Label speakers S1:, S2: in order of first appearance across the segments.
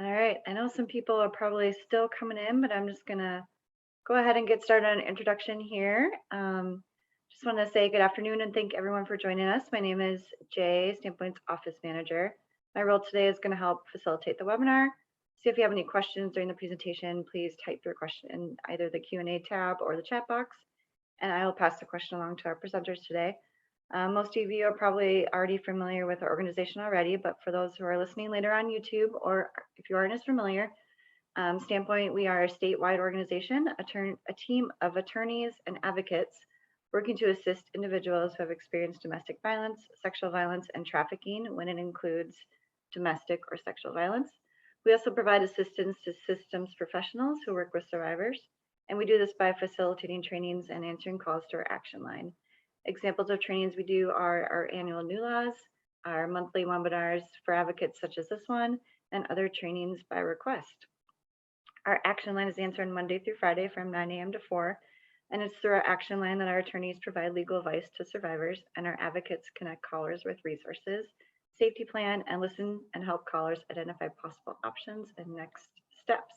S1: All right, I know some people are probably still coming in, but I'm just gonna go ahead and get started on an introduction here. Just want to say good afternoon and thank everyone for joining us. My name is Jay, Standpoint's office manager. My role today is going to help facilitate the webinar. So if you have any questions during the presentation, please type your question in either the Q&A tab or the chat box, and I will pass the question along to our presenters today. Most of you are probably already familiar with our organization already, but for those who are listening later on YouTube, or if you aren't as familiar, Standpoint, we are a statewide organization, a team of attorneys and advocates working to assist individuals who have experienced domestic violence, sexual violence, and trafficking when it includes domestic or sexual violence. We also provide assistance to systems professionals who work with survivors, and we do this by facilitating trainings and answering calls to our action line. Examples of trainings we do are our annual new laws, our monthly webinars for advocates such as this one, and other trainings by request. Our action line is answered Monday through Friday from 9 a.m. to 4, and it's through our action line that our attorneys provide legal advice to survivors, and our advocates connect callers with resources, safety plan, and listen and help callers identify possible options and next steps.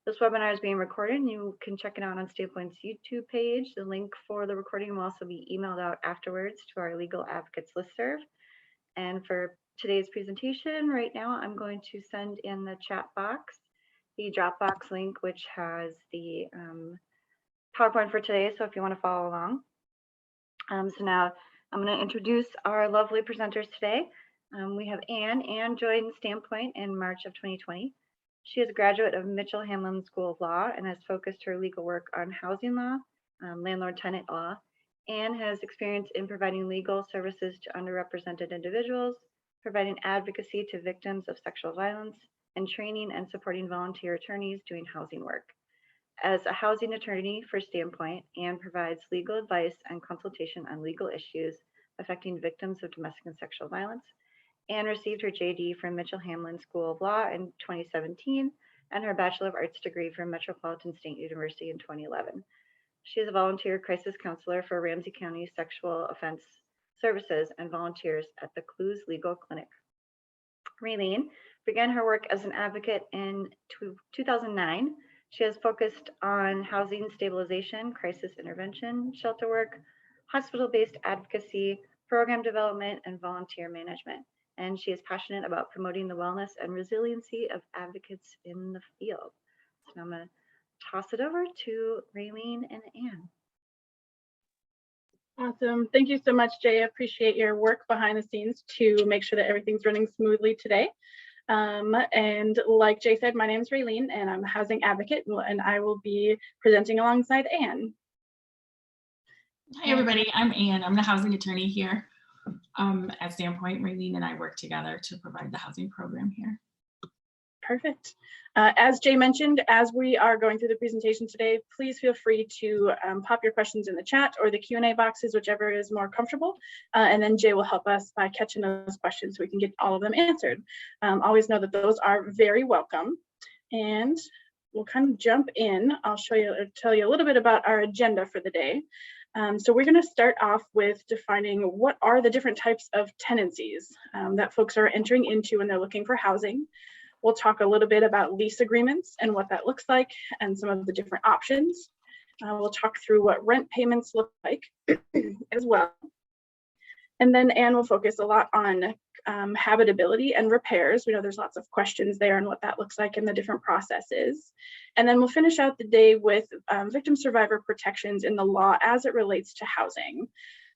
S1: This webinar is being recorded, and you can check it out on Standpoint's YouTube page. The link for the recording will also be emailed out afterwards to our legal advocates listserv. And for today's presentation, right now, I'm going to send in the chat box the Dropbox link, which has the PowerPoint for today. So if you want to follow along. So now I'm going to introduce our lovely presenters today. We have Anne. Anne joined Standpoint in March of 2020. She is a graduate of Mitchell-Hamlin School of Law and has focused her legal work on housing law, landlord-tenant law. Anne has experience in providing legal services to underrepresented individuals, providing advocacy to victims of sexual violence, and training and supporting volunteer attorneys doing housing work. As a housing attorney for Standpoint, Anne provides legal advice and consultation on legal issues affecting victims of domestic and sexual violence. Anne received her JD from Mitchell-Hamlin School of Law in 2017 and her Bachelor of Arts degree from Metropolitan State University in 2011. She is a volunteer crisis counselor for Ramsey County Sexual Offense Services and volunteers at the Clues Legal Clinic. Raelene began her work as an advocate in 2009. She has focused on housing stabilization, crisis intervention, shelter work, hospital-based advocacy, program development, and volunteer management. And she is passionate about promoting the wellness and resiliency of advocates in the field. So I'm going to toss it over to Raelene and Anne.
S2: Awesome. Thank you so much, Jay. I appreciate your work behind the scenes to make sure that everything's running smoothly today. And like Jay said, my name is Raelene and I'm a housing advocate, and I will be presenting alongside Anne.
S3: Hi, everybody. I'm Anne. I'm the housing attorney here at Standpoint. Raelene and I work together to provide the housing program here.
S2: Perfect. As Jay mentioned, as we are going through the presentation today, please feel free to pop your questions in the chat or the Q&A boxes, whichever is more comfortable. And then Jay will help us by catching those questions so we can get all of them answered. Always know that those are very welcome. And we'll kind of jump in. I'll tell you a little bit about our agenda for the day. So we're going to start off with defining what are the different types of tenancies that folks are entering into when they're looking for housing. We'll talk a little bit about lease agreements and what that looks like and some of the different options. We'll talk through what rent payments look like as well. And then Anne will focus a lot on habitability and repairs. We know there's lots of questions there and what that looks like and the different processes. And then we'll finish out the day with victim survivor protections in the law as it relates to housing.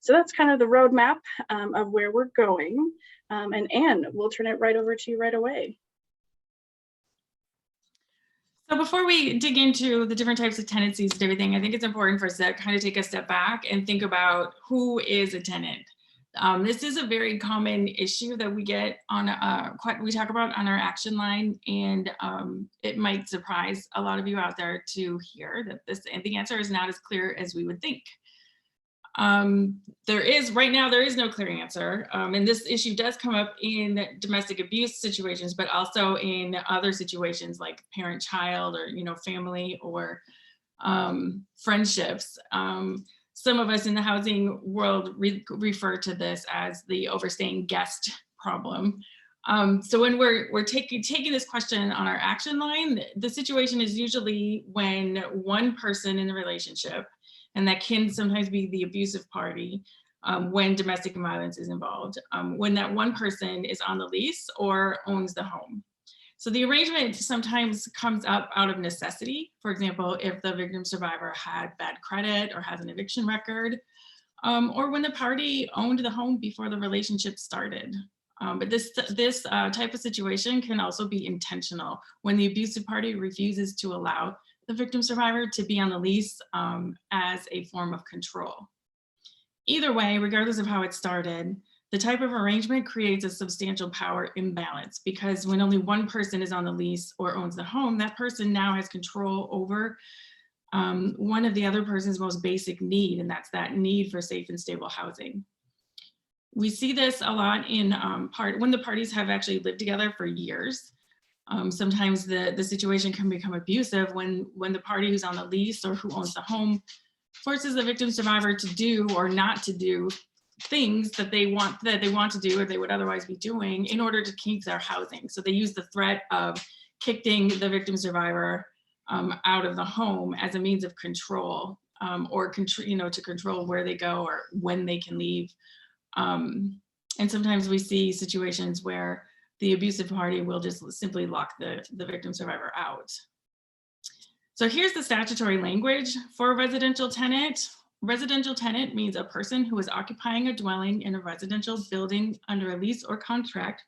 S2: So that's kind of the roadmap of where we're going. And Anne, we'll turn it right over to you right away.
S3: So before we dig into the different types of tenancies and everything, I think it's important for us to kind of take a step back and think about who is a tenant. This is a very common issue that we get on, we talk about on our action line, and it might surprise a lot of you out there to hear that the answer is not as clear as we would think. Right now, there is no clear answer. And this issue does come up in domestic abuse situations, but also in other situations like parent-child or, family or friendships. Some of us in the housing world refer to this as the overstaying guest problem. So when we're taking this question on our action line, the situation is usually when one person in the relationship, and that can sometimes be the abusive party, when domestic violence is involved, when that one person is on the lease or owns the home. So the arrangement sometimes comes up out of necessity. For example, if the victim survivor had bad credit or has an eviction record, or when the party owned the home before the relationship started. But this type of situation can also be intentional when the abusive party refuses to allow the victim survivor to be on the lease as a form of control. Either way, regardless of how it started, the type of arrangement creates a substantial power imbalance, because when only one person is on the lease or owns the home, that person now has control over one of the other person's most basic need, and that's that need for safe and stable housing. We see this a lot in when the parties have actually lived together for years. Sometimes the situation can become abusive when the party who's on the lease or who owns the home forces the victim survivor to do or not to do things that they want to do or they would otherwise be doing in order to keep their housing. So they use the threat of kicking the victim survivor out of the home as a means of control, or to control where they go or when they can leave. And sometimes we see situations where the abusive party will just simply lock the victim survivor out. So here's the statutory language for a residential tenant. Residential tenant means a person who is occupying a dwelling in a residential building under a lease or contract,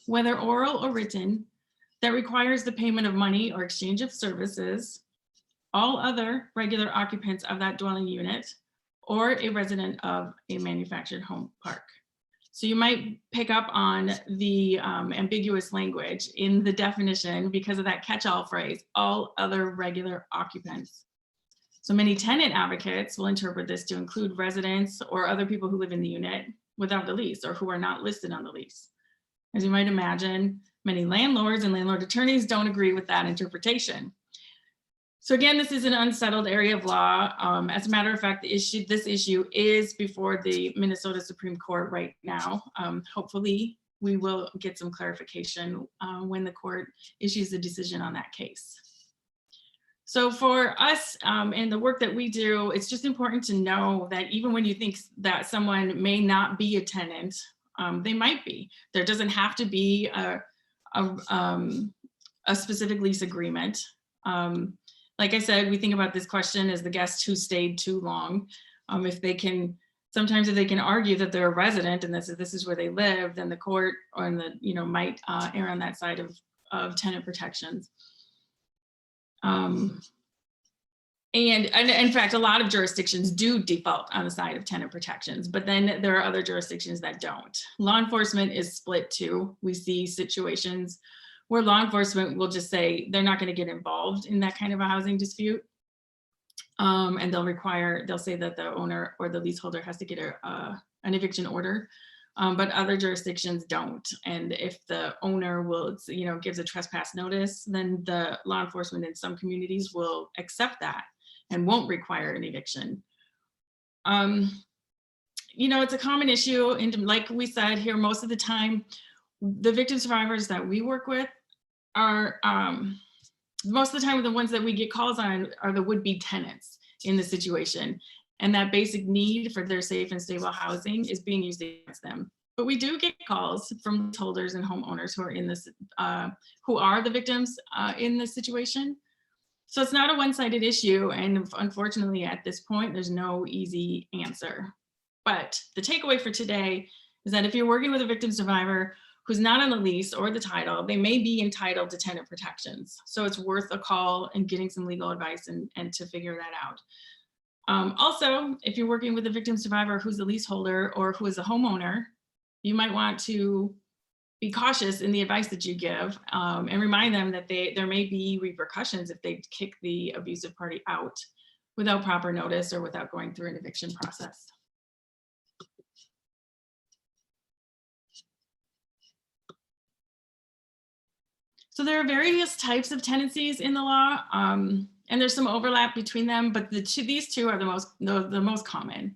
S3: whether oral or written, that requires the payment of money or exchange of services, all other regular occupants of that dwelling unit, or a resident of a manufactured home park. So you might pick up on the ambiguous language in the definition because of that catch-all phrase, all other regular occupants. So many tenant advocates will interpret this to include residents or other people who live in the unit without the lease or who are not listed on the lease. As you might imagine, many landlords and landlord attorneys don't agree with that interpretation. So again, this is an unsettled area of law. As a matter of fact, this issue is before the Minnesota Supreme Court right now. Hopefully, we will get some clarification when the court issues a decision on that case. So for us and the work that we do, it's just important to know that even when you think that someone may not be a tenant, they might be. There doesn't have to be a specific lease agreement. Like I said, we think about this question as the guest who stayed too long. Sometimes if they can argue that they're a resident and this is where they live, then the court or might err on that side of tenant protections. And in fact, a lot of jurisdictions do default on the side of tenant protections, but then there are other jurisdictions that don't. Law enforcement is split too. We see situations where law enforcement will just say they're not going to get involved in that kind of a housing dispute. And they'll say that the owner or the leaseholder has to get an eviction order, but other jurisdictions don't. And if the owner gives a trespass notice, then the law enforcement in some communities will accept that and won't require an eviction. It's a common issue, and like we said here, most of the time, the victim survivors that we work with are, most of the time, the ones that we get calls on are the would-be tenants in the situation. And that basic need for their safe and stable housing is being used against them. But we do get calls from leaseholders and homeowners who are in this, who are the victims in this situation. So it's not a one-sided issue. And unfortunately, at this point, there's no easy answer. But the takeaway for today is that if you're working with a victim survivor who's not on the lease or the title, they may be entitled to tenant protections. So it's worth a call and getting some legal advice and to figure that out. Also, if you're working with a victim survivor who's a leaseholder or who is a homeowner, you might want to be cautious in the advice that you give and remind them that there may be repercussions if they kick the abusive party out without proper notice or without going through an eviction process. So there are various types of tenancies in the law, and there's some overlap between them, but these two are the most common.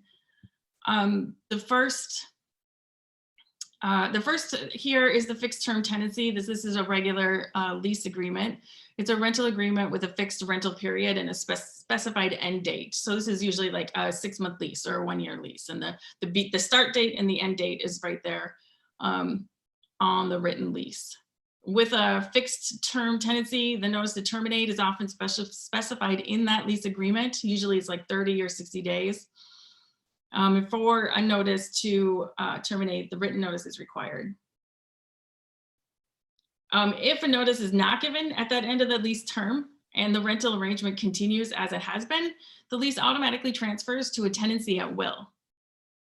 S3: The first The first here is the fixed term tenancy. This is a regular lease agreement. It's a rental agreement with a fixed rental period and a specified end date. So this is usually like a 6-month lease or a 1-year lease. And the start date and the end date is right there on the written lease. With a fixed term tenancy, the notice to terminate is often specified in that lease agreement. Usually it's like 30 or 60 days. For a notice to terminate, the written notice is required. If a notice is not given at that end of the lease term and the rental arrangement continues as it has been, the lease automatically transfers to a tenancy at will.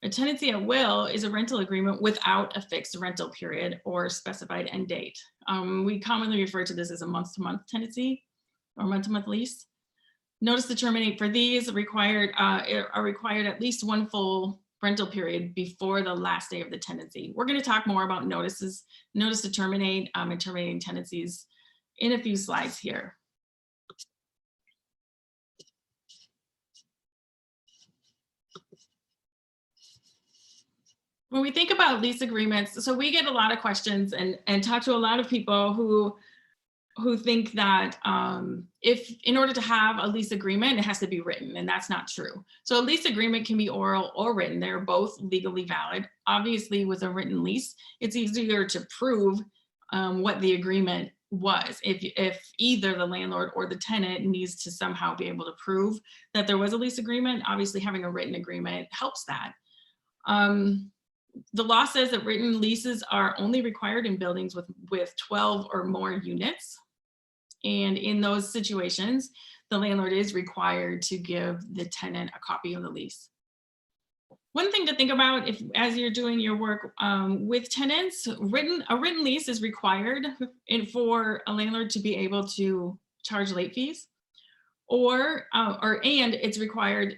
S3: A tenancy at will is a rental agreement without a fixed rental period or specified end date. We commonly refer to this as a month-to-month tenancy or month-to-month lease. Notice to terminate for these are required at least 1 full rental period before the last day of the tenancy. We're going to talk more about notice to terminate and terminating tenancies in a few slides here. When we think about lease agreements, so we get a lot of questions and talk to a lot of people who think that if in order to have a lease agreement, it has to be written, and that's not true. So a lease agreement can be oral or written. They're both legally valid. Obviously, with a written lease, it's easier to prove what the agreement was. If either the landlord or the tenant needs to somehow be able to prove that there was a lease agreement, obviously having a written agreement helps that. The law says that written leases are only required in buildings with 12 or more units. And in those situations, the landlord is required to give the tenant a copy of the lease. One thing to think about as you're doing your work with tenants, a written lease is required for a landlord to be able to charge late fees. And it's required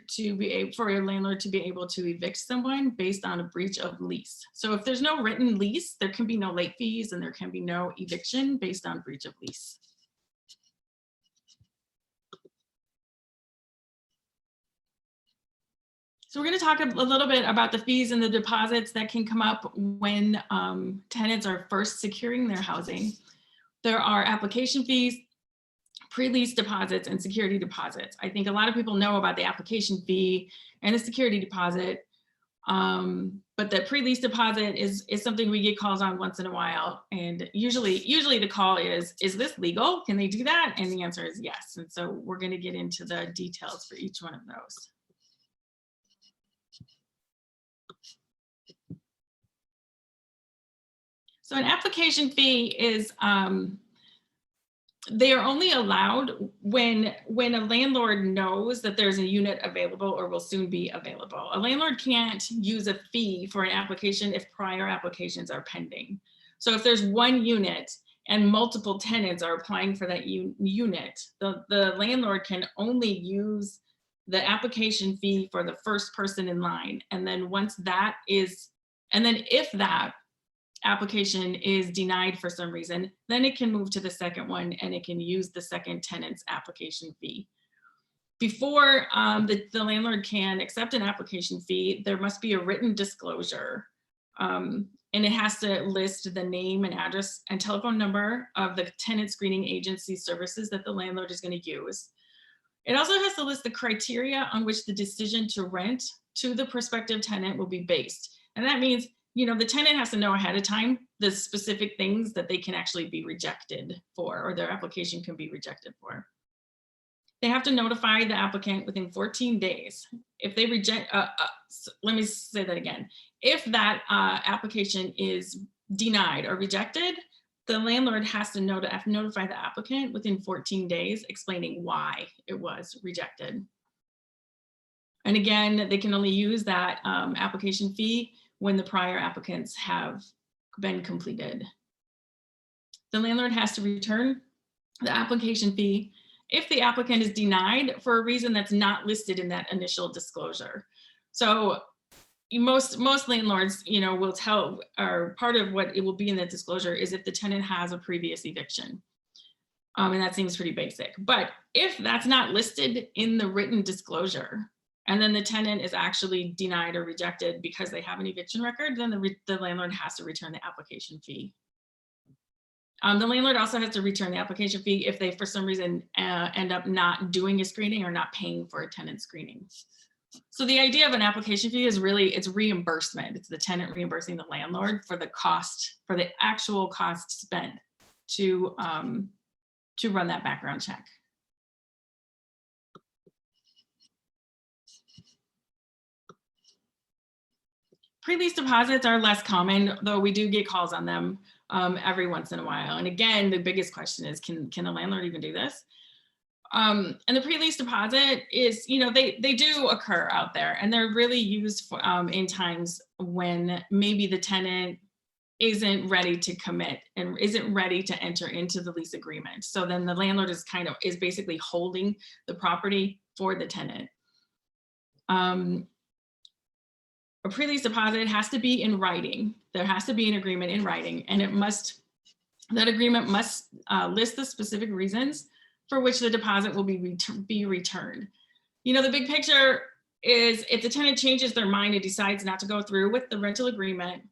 S3: for a landlord to be able to evict someone based on a breach of lease. So if there's no written lease, there can be no late fees and there can be no eviction based on breach of lease. So we're going to talk a little bit about the fees and the deposits that can come up when tenants are first securing their housing. There are application fees, pre-lease deposits, and security deposits. I think a lot of people know about the application fee and the security deposit, but the pre-lease deposit is something we get calls on once in a while. And usually the call is this legal? Can they do that? And the answer is yes. And so we're going to get into the details for each one of those. So an application fee is, they are only allowed when a landlord knows that there's a unit available or will soon be available. A landlord can't use a fee for an application if prior applications are pending. So if there's one unit and multiple tenants are applying for that unit, the landlord can only use the application fee for the first person in line. And then if that application is denied for some reason, then it can move to the second one and it can use the second tenant's application fee. Before the landlord can accept an application fee, there must be a written disclosure. And it has to list the name and address and telephone number of the tenant screening agency services that the landlord is going to use. It also has to list the criteria on which the decision to rent to the prospective tenant will be based. And that means, the tenant has to know ahead of time the specific things that they can actually be rejected for, or their application can be rejected for. They have to notify the applicant within 14 days. If they reject, let me say that again. If that application is denied or rejected, the landlord has to notify the applicant within 14 days explaining why it was rejected. And again, they can only use that application fee when the prior applicants have been completed. The landlord has to return the application fee if the applicant is denied for a reason that's not listed in that initial disclosure. So most landlords, will tell, or part of what it will be in that disclosure is if the tenant has a previous eviction. And that seems pretty basic. But if that's not listed in the written disclosure, and then the tenant is actually denied or rejected because they have an eviction record, then the landlord has to return the application fee. The landlord also has to return the application fee if they, for some reason, end up not doing a screening or not paying for a tenant screening. So the idea of an application fee is really, it's reimbursement. It's the tenant reimbursing the landlord for the cost, for the actual cost spent to run that background check. Pre-lease deposits are less common, though we do get calls on them every once in a while. And again, the biggest question is, can the landlord even do this? And the pre-lease deposit is, you know, they do occur out there, and they're really used for, in times when maybe the tenant isn't ready to commit and isn't ready to enter into the lease agreement. So then the landlord is basically holding the property for the tenant. A pre-lease deposit has to be in writing. There has to be an agreement in writing, and that agreement must list the specific reasons for which the deposit will be returned. You know, the big picture is if the tenant changes their mind and decides not to go through with the rental agreement,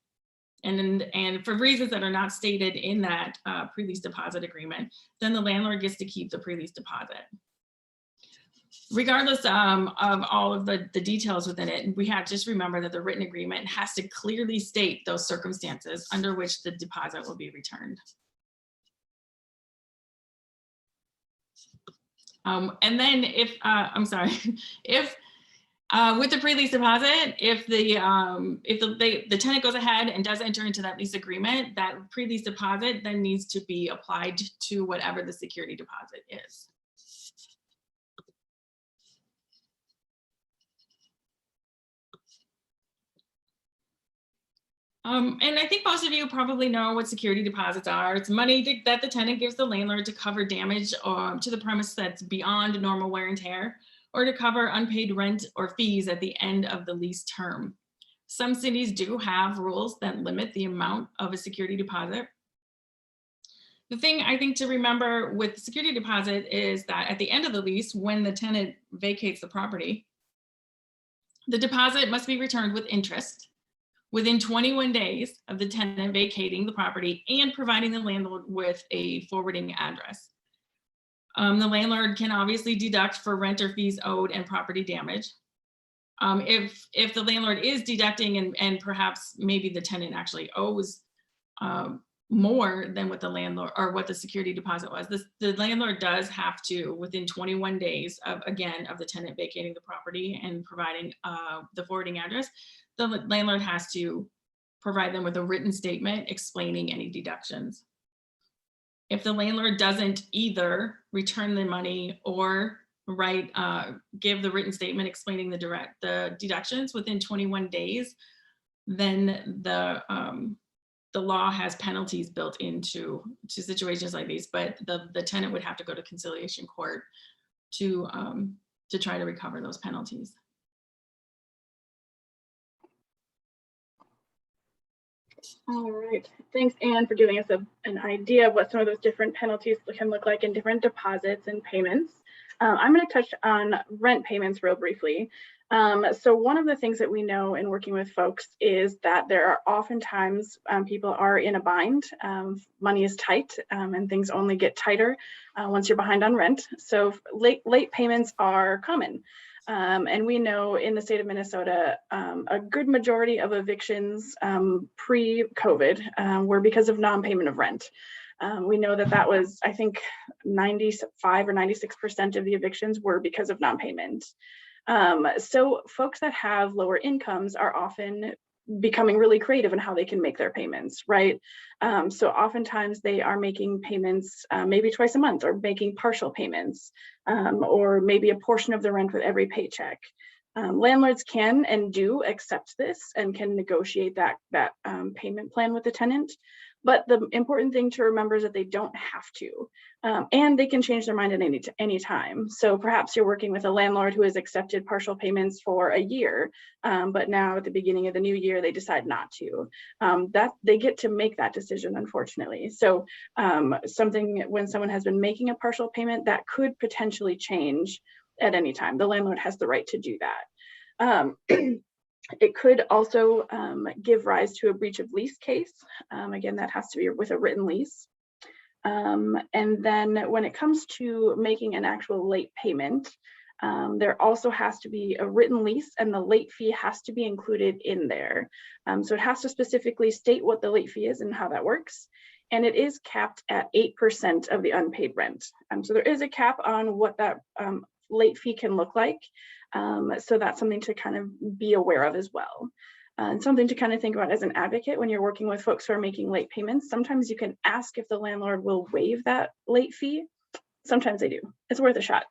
S3: and for reasons that are not stated in that pre-lease deposit agreement, then the landlord gets to keep the pre-lease deposit. Regardless of all of the details within it, we have just remember that the written agreement has to clearly state those circumstances under which the deposit will be returned. And then if, I'm sorry, if with the pre-lease deposit, if the tenant goes ahead and does enter into that lease agreement, that pre-lease deposit then needs to be applied to whatever the security deposit is. And I think most of you probably know what security deposits are. It's money that the tenant gives the landlord to cover damage to the premise that's beyond normal wear and tear, or to cover unpaid rent or fees at the end of the lease term. Some cities do have rules that limit the amount of a security deposit. The thing I think to remember with the security deposit is that at the end of the lease, when the tenant vacates the property, the deposit must be returned with interest within 21 days of the tenant vacating the property and providing the landlord with a forwarding address. The landlord can obviously deduct for rent or fees owed and property damage. If the landlord is deducting and perhaps maybe the tenant actually owes more than what the landlord or what the security deposit was, the landlord does have to, within 21 days of the tenant vacating the property and providing the forwarding address, the landlord has to provide them with a written statement explaining any deductions. If the landlord doesn't either return the money or give the written statement explaining the deductions within 21 days, then the law has penalties built into situations like these, but the tenant would have to go to conciliation court to try to recover those penalties.
S2: All right, thanks, Anne, for giving us an idea of what some of those different penalties can look like in different deposits and payments. I'm going to touch on rent payments real briefly. So one of the things that we know in working with folks is that there are oftentimes people are in a bind. Money is tight and things only get tighter once you're behind on rent. So late payments are common. And we know in the state of Minnesota, a good majority of evictions pre-COVID were because of non-payment of rent. We know that was, I think, 95 or 96% of the evictions were because of non-payment. So folks that have lower incomes are often becoming really creative in how they can make their payments, right? So oftentimes they are making payments maybe twice a month, or making partial payments, or maybe a portion of the rent with every paycheck. Landlords can and do accept this and can negotiate that payment plan with the tenant. But the important thing to remember is that they don't have to, and they can change their mind at any time. So perhaps you're working with a landlord who has accepted partial payments for a year, but now at the beginning of the new year, they decide not to. That they get to make that decision, unfortunately. So when someone has been making a partial payment, that could potentially change at any time. The landlord has the right to do that. It could also give rise to a breach of lease case. Again, that has to be with a written lease. And then when it comes to making an actual late payment, there also has to be a written lease, and the late fee has to be included in there. So it has to specifically state what the late fee is and how that works. And it is capped at 8% of the unpaid rent. So there is a cap on what that late fee can look like. So that's something to kind of be aware of as well. And something to kind of think about as an advocate when you're working with folks who are making late payments. Sometimes you can ask if the landlord will waive that late fee. Sometimes they do. It's worth a shot.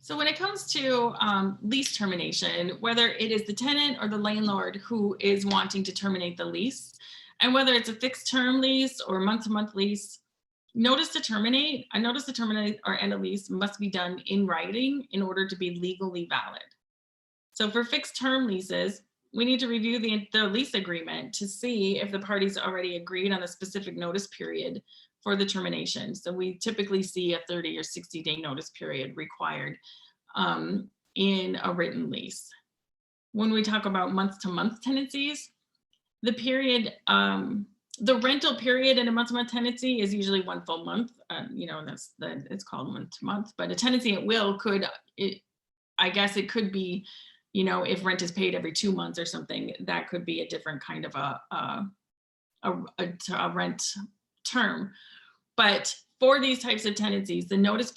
S3: So when it comes to lease termination, whether it is the tenant or the landlord who is wanting to terminate the lease, and whether it's a fixed term lease or month-to-month lease, a notice to terminate or end a lease must be done in writing in order to be legally valid. So for fixed term leases, we need to review the lease agreement to see if the parties already agreed on a specific notice period for the termination. So we typically see a 30 or 60-day notice period required in a written lease. When we talk about month-to-month tenancies, the period, the rental period in a month-to-month tenancy is usually 1 full month. It's called month-to-month, but a tenancy at will could, I guess it could be, if rent is paid every 2 months or something, that could be a different kind of a rent term. But for these types of tenancies, the notice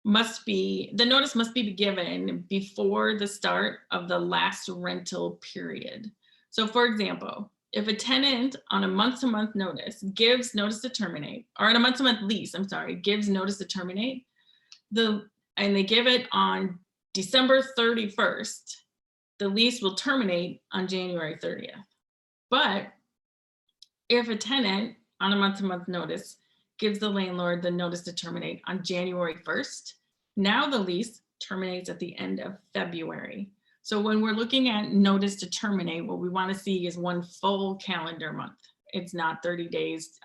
S3: must be given before the start of the last rental period. So for example, if a tenant on a month-to-month notice gives notice to terminate, or on a month-to-month lease, gives notice to terminate, and they give it on December 31st, the lease will terminate on January 30th. But if a tenant on a month-to-month notice gives the landlord the notice to terminate on January 1st, now the lease terminates at the end of February. So when we're looking at notice to terminate, what we want to see is 1 full calendar month. It's not 30 days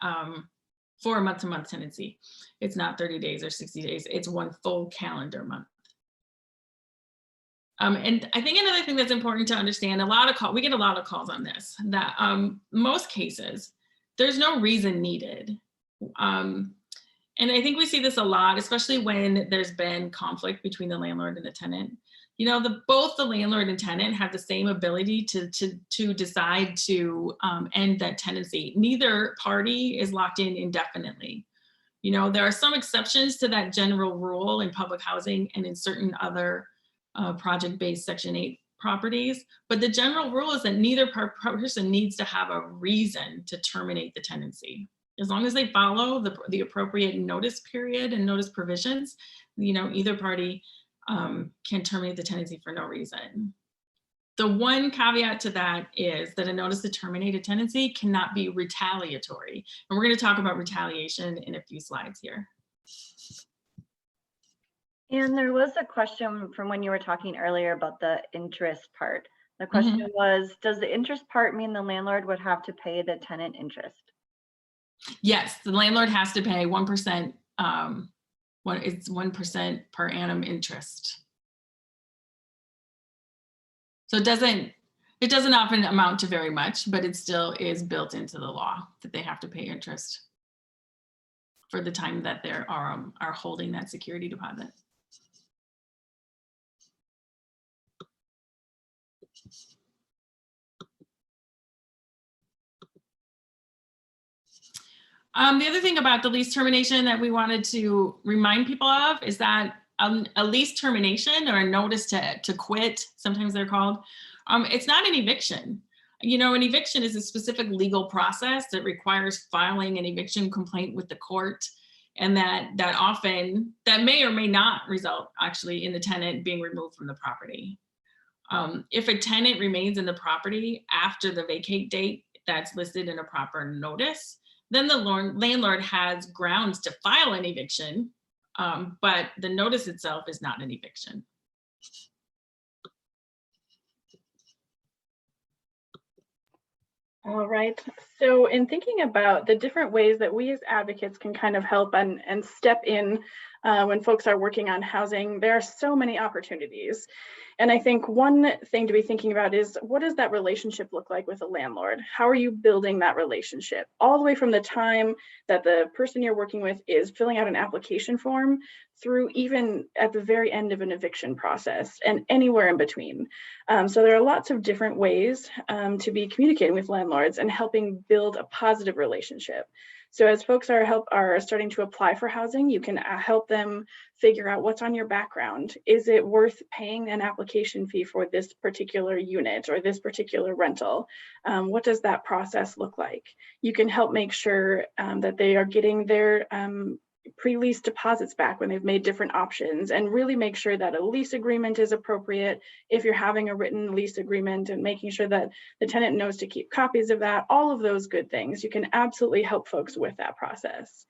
S3: for a month-to-month tenancy. It's not 30 days or 60 days. It's 1 full calendar month. And I think another thing that's important to understand, we get a lot of calls on this, that most cases, there's no reason needed. And I think we see this a lot, especially when there's been conflict between the landlord and the tenant. Both the landlord and tenant have the same ability to decide to end that tenancy. Neither party is locked in indefinitely. There are some exceptions to that general rule in public housing and in certain other project-based Section 8 properties, but the general rule is that neither person needs to have a reason to terminate the tenancy. As long as they follow the appropriate notice period and notice provisions, either party can terminate the tenancy for no reason. The one caveat to that is that a notice to terminate a tenancy cannot be retaliatory. And we're going to talk about retaliation in a few slides here.
S1: And there was a question from when you were talking earlier about the interest part. The question was, does the interest part mean the landlord would have to pay the tenant interest?
S3: Yes, the landlord has to pay 1%. It's 1% per annum interest. So it doesn't often amount to very much, but it still is built into the law that they have to pay interest for the time that they are holding that security deposit. The other thing about the lease termination that we wanted to remind people of is that a lease termination or a notice to quit, sometimes they're called, it's not an eviction. An eviction is a specific legal process that requires filing an eviction complaint with the court, and that may or may not result actually in the tenant being removed from the property. If a tenant remains in the property after the vacate date that's listed in a proper notice, then the landlord has grounds to file an eviction, but the notice itself is not an eviction.
S2: All right. So in thinking about the different ways that we as advocates can kind of help and step in when folks are working on housing, there are so many opportunities. And I think one thing to be thinking about is, what does that relationship look like with a landlord? How are you building that relationship? All the way from the time that the person you're working with is filling out an application form through even at the very end of an eviction process and anywhere in between. So there are lots of different ways to be communicating with landlords and helping build a positive relationship. So as folks are starting to apply for housing, you can help them figure out what's on your background. Is it worth paying an application fee for this particular unit or this particular rental? What does that process look like? You can help make sure that they are getting their pre-lease deposits back when they've made different options, and really make sure that a lease agreement is appropriate if you're having a written lease agreement, and making sure that the tenant knows to keep copies of that. All of those good things, you can absolutely help folks with that process.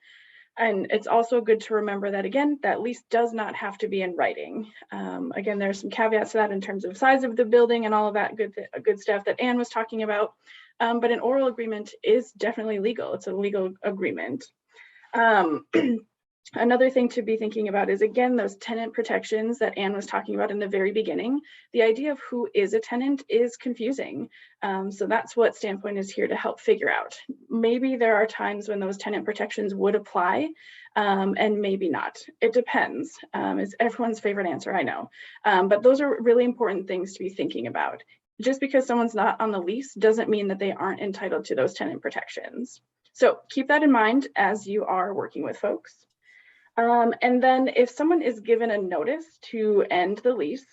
S2: And it's also good to remember that, again, that lease does not have to be in writing. Again, there's some caveats to that in terms of size of the building and all of that good stuff that Anne was talking about. But an oral agreement is definitely legal. It's a legal agreement. Another thing to be thinking about is, again, those tenant protections that Anne was talking about in the very beginning. The idea of who is a tenant is confusing. So that's what Standpoint is here to help figure out. Maybe there are times when those tenant protections would apply, and maybe not. It depends. It's everyone's favorite answer, I know. But those are really important things to be thinking about. Just because someone's not on the lease doesn't mean that they aren't entitled to those tenant protections. So keep that in mind as you are working with folks. And then if someone is given a notice to end the lease,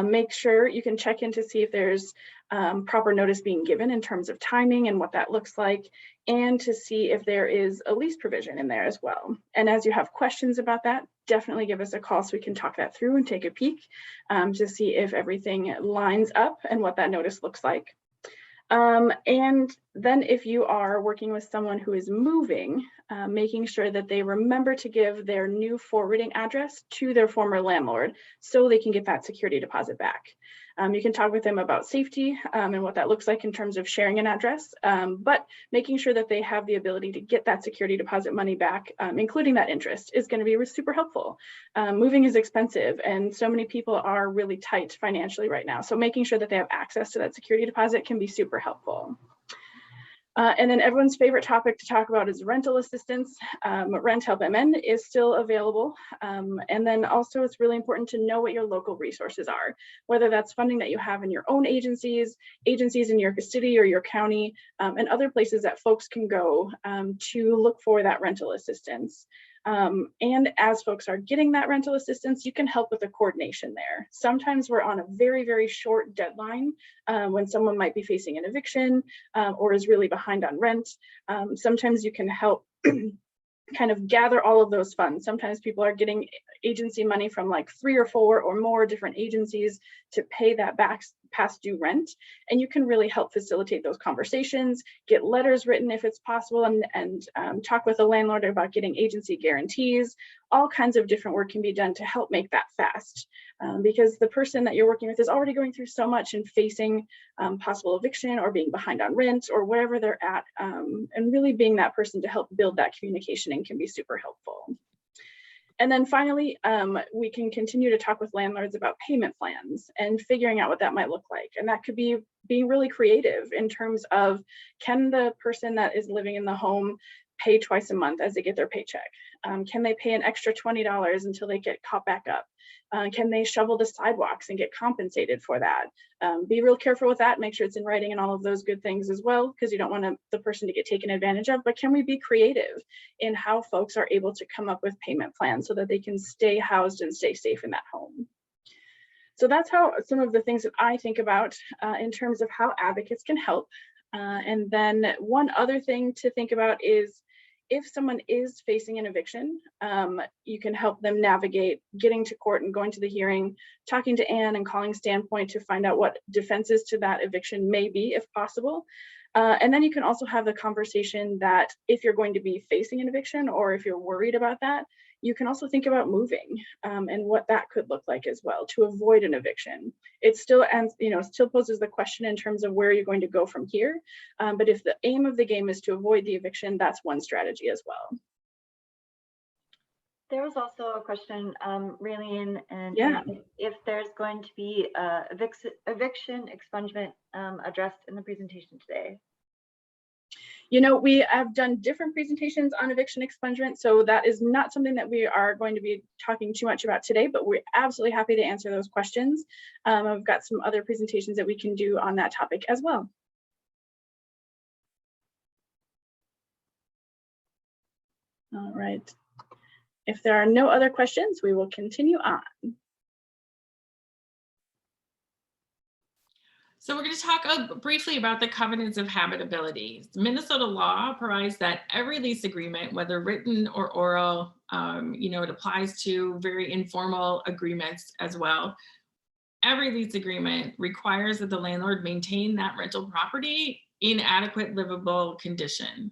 S2: make sure you can check in to see if there's proper notice being given in terms of timing and what that looks like, and to see if there is a lease provision in there as well. And as you have questions about that, definitely give us a call so we can talk that through and take a peek to see if everything lines up and what that notice looks like. And then if you are working with someone who is moving, making sure that they remember to give their new forwarding address to their former landlord so they can get that security deposit back. You can talk with them about safety and what that looks like in terms of sharing an address, but making sure that they have the ability to get that security deposit money back, including that interest, is going to be super helpful. Moving is expensive, and so many people are really tight financially right now. So making sure that they have access to that security deposit can be super helpful. And then everyone's favorite topic to talk about is rental assistance. Rent Help MN is still available. And then also it's really important to know what your local resources are, whether that's funding that you have in your own agencies in your city or your county, and other places that folks can go to look for that rental assistance. And as folks are getting that rental assistance, you can help with the coordination there. Sometimes we're on a very, very short deadline when someone might be facing an eviction or is really behind on rent. Sometimes you can help kind of gather all of those funds. Sometimes people are getting agency money from like 3 or 4 or more different agencies to pay that back past due rent. And you can really help facilitate those conversations, get letters written if it's possible, and talk with a landlord about getting agency guarantees. All kinds of different work can be done to help make that fast, because the person that you're working with is already going through so much and facing possible eviction or being behind on rent or wherever they're at, and really being that person to help build that communication and can be super helpful. And then finally, we can continue to talk with landlords about payment plans and figuring out what that might look like. And that could be being really creative in terms of, can the person that is living in the home pay twice a month as they get their paycheck? Can they pay an extra $20 until they get caught back up? Can they shovel the sidewalks and get compensated for that? Be real careful with that, make sure it's in writing and all of those good things as well, because you don't want the person to get taken advantage of. But can we be creative in how folks are able to come up with payment plans so that they can stay housed and stay safe in that home? So that's how some of the things that I think about in terms of how advocates can help. And then one other thing to think about is, if someone is facing an eviction, you can help them navigate getting to court and going to the hearing, talking to Anne and calling Standpoint to find out what defenses to that eviction may be, if possible. And then you can also have the conversation that if you're going to be facing an eviction or if you're worried about that, you can also think about moving and what that could look like as well to avoid an eviction. It still still poses the question in terms of where you're going to go from here. But if the aim of the game is to avoid the eviction, that's one strategy as well.
S1: There was also a question, Raelene, and
S2: Yeah.
S1: if there's going to be eviction expungement addressed in the presentation today.
S2: You know, we have done different presentations on eviction expungement, so that is not something that we are going to be talking too much about today, but we're absolutely happy to answer those questions. I've got some other presentations that we can do on that topic as well. All right. If there are no other questions, we will continue on.
S3: So we're going to talk briefly about the covenants of habitability. Minnesota law provides that every lease agreement, whether written or oral, it applies to very informal agreements as well. Every lease agreement requires that the landlord maintain that rental property in adequate livable condition.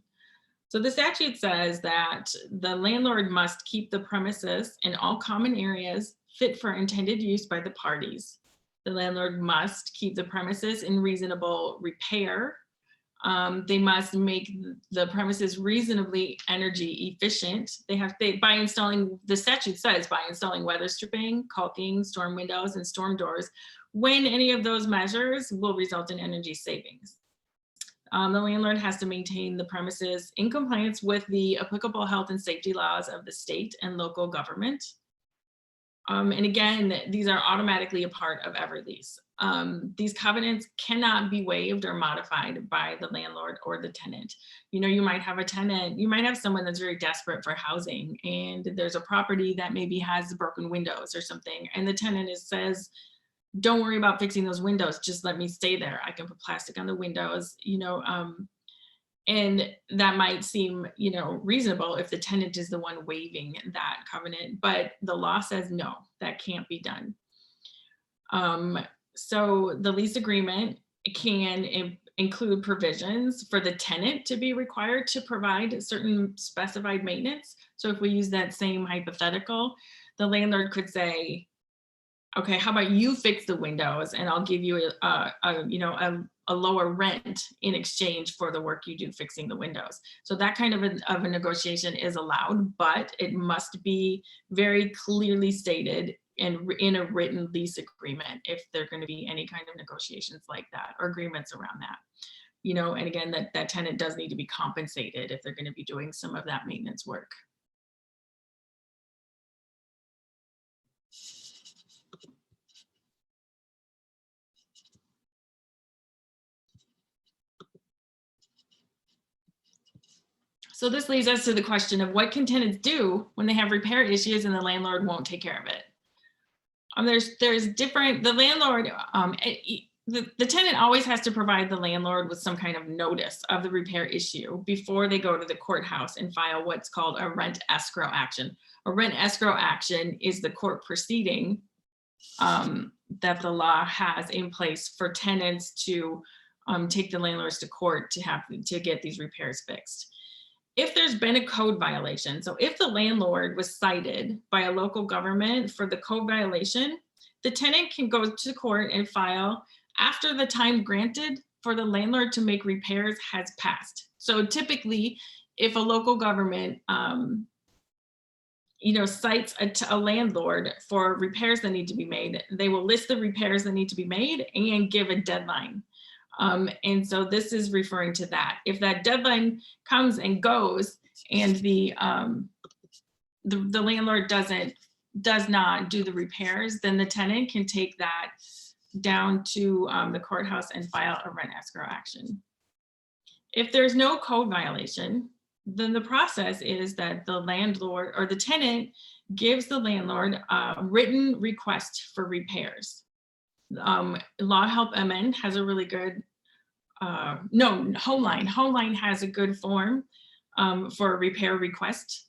S3: So the statute says that the landlord must keep the premises and all common areas fit for intended use by the parties. The landlord must keep the premises in reasonable repair. They must make the premises reasonably energy efficient. By installing, the statute says, by installing weather stripping, caulking, storm windows, and storm doors, when any of those measures will result in energy savings. The landlord has to maintain the premises in compliance with the applicable health and safety laws of the state and local government. And again, these are automatically a part of every lease. These covenants cannot be waived or modified by the landlord or the tenant. You might have a tenant, you might have someone that's very desperate for housing, and there's a property that maybe has broken windows or something, and the tenant says, don't worry about fixing those windows, just let me stay there. I can put plastic on the windows, and that might seem, reasonable if the tenant is the one waiving that covenant, but the law says no, that can't be done. So the lease agreement can include provisions for the tenant to be required to provide certain specified maintenance. So if we use that same hypothetical, the landlord could say, okay, how about you fix the windows and I'll give you a lower rent in exchange for the work you do fixing the windows. So that kind of a negotiation is allowed, but it must be very clearly stated and in a written lease agreement if there are going to be any kind of negotiations like that or agreements around that. And again, that tenant does need to be compensated if they're going to be doing some of that maintenance work. So this leads us to the question of what can tenants do when they have repair issues and the landlord won't take care of it. There's different, the landlord, the tenant always has to provide the landlord with some kind of notice of the repair issue before they go to the courthouse and file what's called a rent escrow action. A rent escrow action is the court proceeding that the law has in place for tenants to take the landlords to court to get these repairs fixed. If there's been a code violation, so if the landlord was cited by a local government for the code violation, the tenant can go to court and file after the time granted for the landlord to make repairs has passed. So typically, if a local government cites a landlord for repairs that need to be made, they will list the repairs that need to be made and give a deadline. And so this is referring to that. If that deadline comes and goes and the landlord does not do the repairs, then the tenant can take that down to the courthouse and file a rent escrow action. If there's no code violation, then the process is that the landlord or the tenant gives the landlord a written request for repairs. Law Help MN has a really good, Homeline has a good form for a repair request.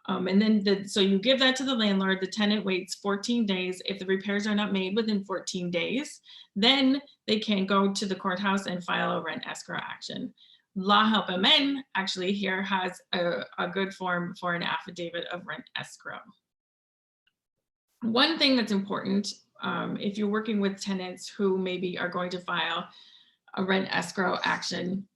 S3: And then so you give that to the landlord, the tenant waits 14 days. If the repairs are not made within 14 days, then they can go to the courthouse and file a rent escrow action. Law Help MN actually here has a good form for an affidavit of rent escrow. One thing that's important, if you're working with tenants who maybe are going to file a rent escrow action,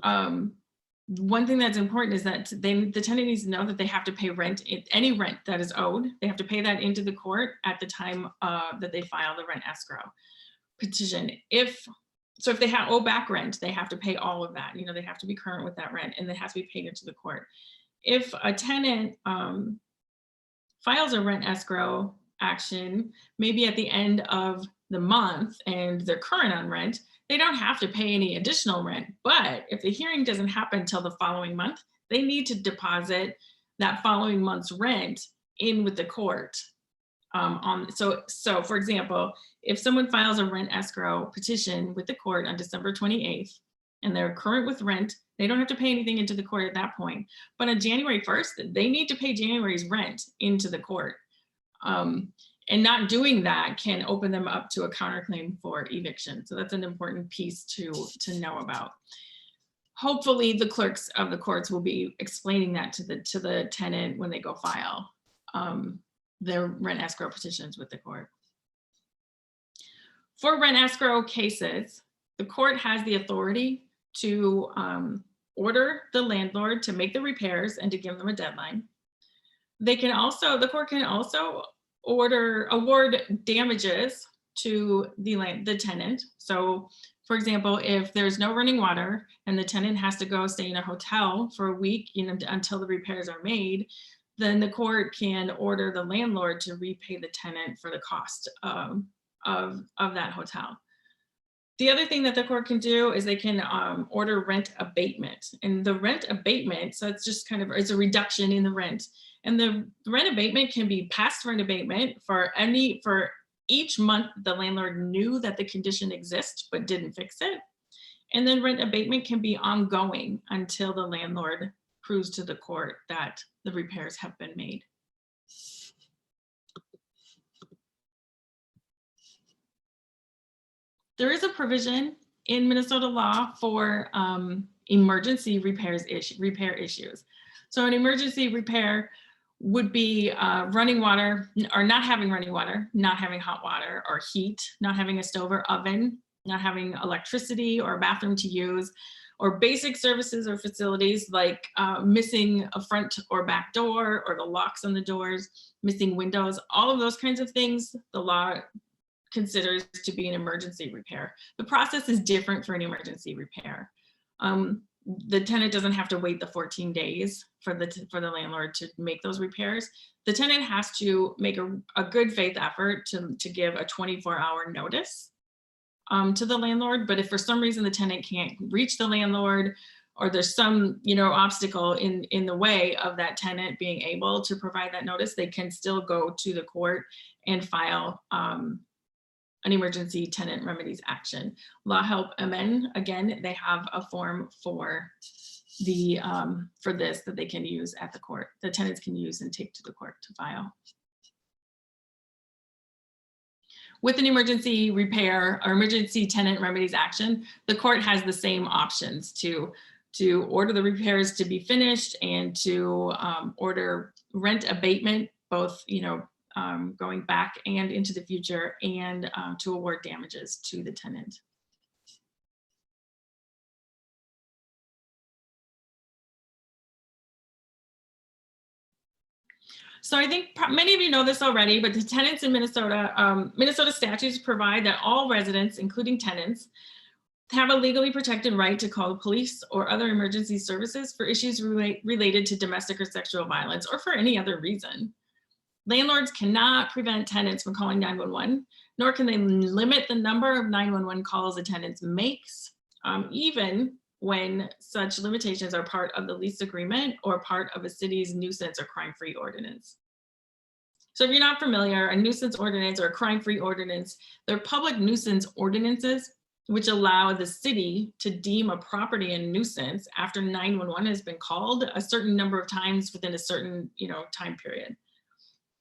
S3: one thing that's important is that the tenant needs to know that they have to pay rent, any rent that is owed. They have to pay that into the court at the time that they file the rent escrow petition. If they owe back rent, they have to pay all of that. They have to be current with that rent, and it has to be paid into the court. If a tenant files a rent escrow action, maybe at the end of the month, and they're current on rent, they don't have to pay any additional rent. But if the hearing doesn't happen until the following month, they need to deposit that following month's rent in with the court. So for example, if someone files a rent escrow petition with the court on December 28th, and they're current with rent, they don't have to pay anything into the court at that point. But on January 1st, they need to pay January's rent into the court. And not doing that can open them up to a counterclaim for eviction. So that's an important piece to know about. Hopefully the clerks of the courts will be explaining that to the tenant when they go file their rent escrow petitions with the court. For rent escrow cases, the court has the authority to order the landlord to make the repairs and to give them a deadline. The court can also award damages to the tenant. So for example, if there's no running water and the tenant has to go stay in a hotel for a week, until the repairs are made, then the court can order the landlord to repay the tenant for the cost of that hotel. The other thing that the court can do is they can order rent abatement. And the rent abatement, so it's just it's a reduction in the rent. And the rent abatement can be past rent abatement for each month the landlord knew that the condition exists but didn't fix it. And then rent abatement can be ongoing until the landlord proves to the court that the repairs have been made. There is a provision in Minnesota law for emergency repair issues. So an emergency repair would be running water or not having running water, not having hot water or heat, not having a stove or oven, not having electricity or a bathroom to use, or basic services or facilities like missing a front or back door or the locks on the doors, missing windows, all of those kinds of things, the law considers to be an emergency repair. The process is different for an emergency repair. The tenant doesn't have to wait the 14 days for the landlord to make those repairs. The tenant has to make a good faith effort to give a 24-hour notice to the landlord. But if for some reason the tenant can't reach the landlord, or there's some obstacle in the way of that tenant being able to provide that notice, they can still go to the court and file an emergency tenant remedies action. Law Help MN, again, they have a form for this that they can use at the court. The tenants can use and take to the court to file. With an emergency repair or emergency tenant remedies action, the court has the same options to order the repairs to be finished and to order rent abatement, both going back and into the future, and to award damages to the tenant. So I think many of you know this already, but the tenants in Minnesota, Minnesota statutes provide that all residents, including tenants, have a legally protected right to call the police or other emergency services for issues related to domestic or sexual violence, or for any other reason. Landlords cannot prevent tenants from calling 911, nor can they limit the number of 911 calls a tenant makes, even when such limitations are part of the lease agreement or part of a city's nuisance or crime-free ordinance. So if you're not familiar, a nuisance ordinance or a crime-free ordinance, they're public nuisance ordinances which allow the city to deem a property a nuisance after 911 has been called a certain number of times within a certain time period.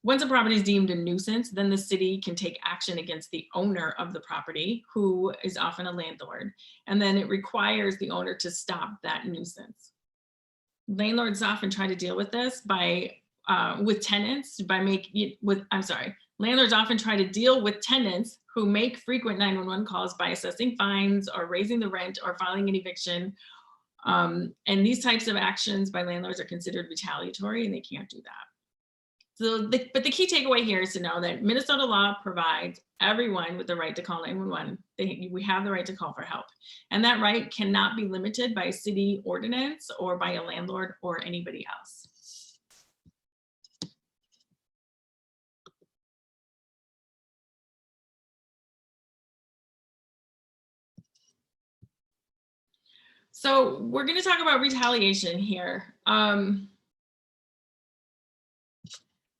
S3: Once a property is deemed a nuisance, then the city can take action against the owner of the property, who is often a landlord, and then it requires the owner to stop that nuisance. Landlords often try to deal with this by with tenants by making with landlords often try to deal with tenants who make frequent 911 calls by assessing fines or raising the rent or filing an eviction. And these types of actions by landlords are considered retaliatory, and they can't do that. So, but the key takeaway here is to know that Minnesota law provides everyone with the right to call 911. We have the right to call for help. And that right cannot be limited by a city ordinance or by a landlord or anybody else. So we're going to talk about retaliation here.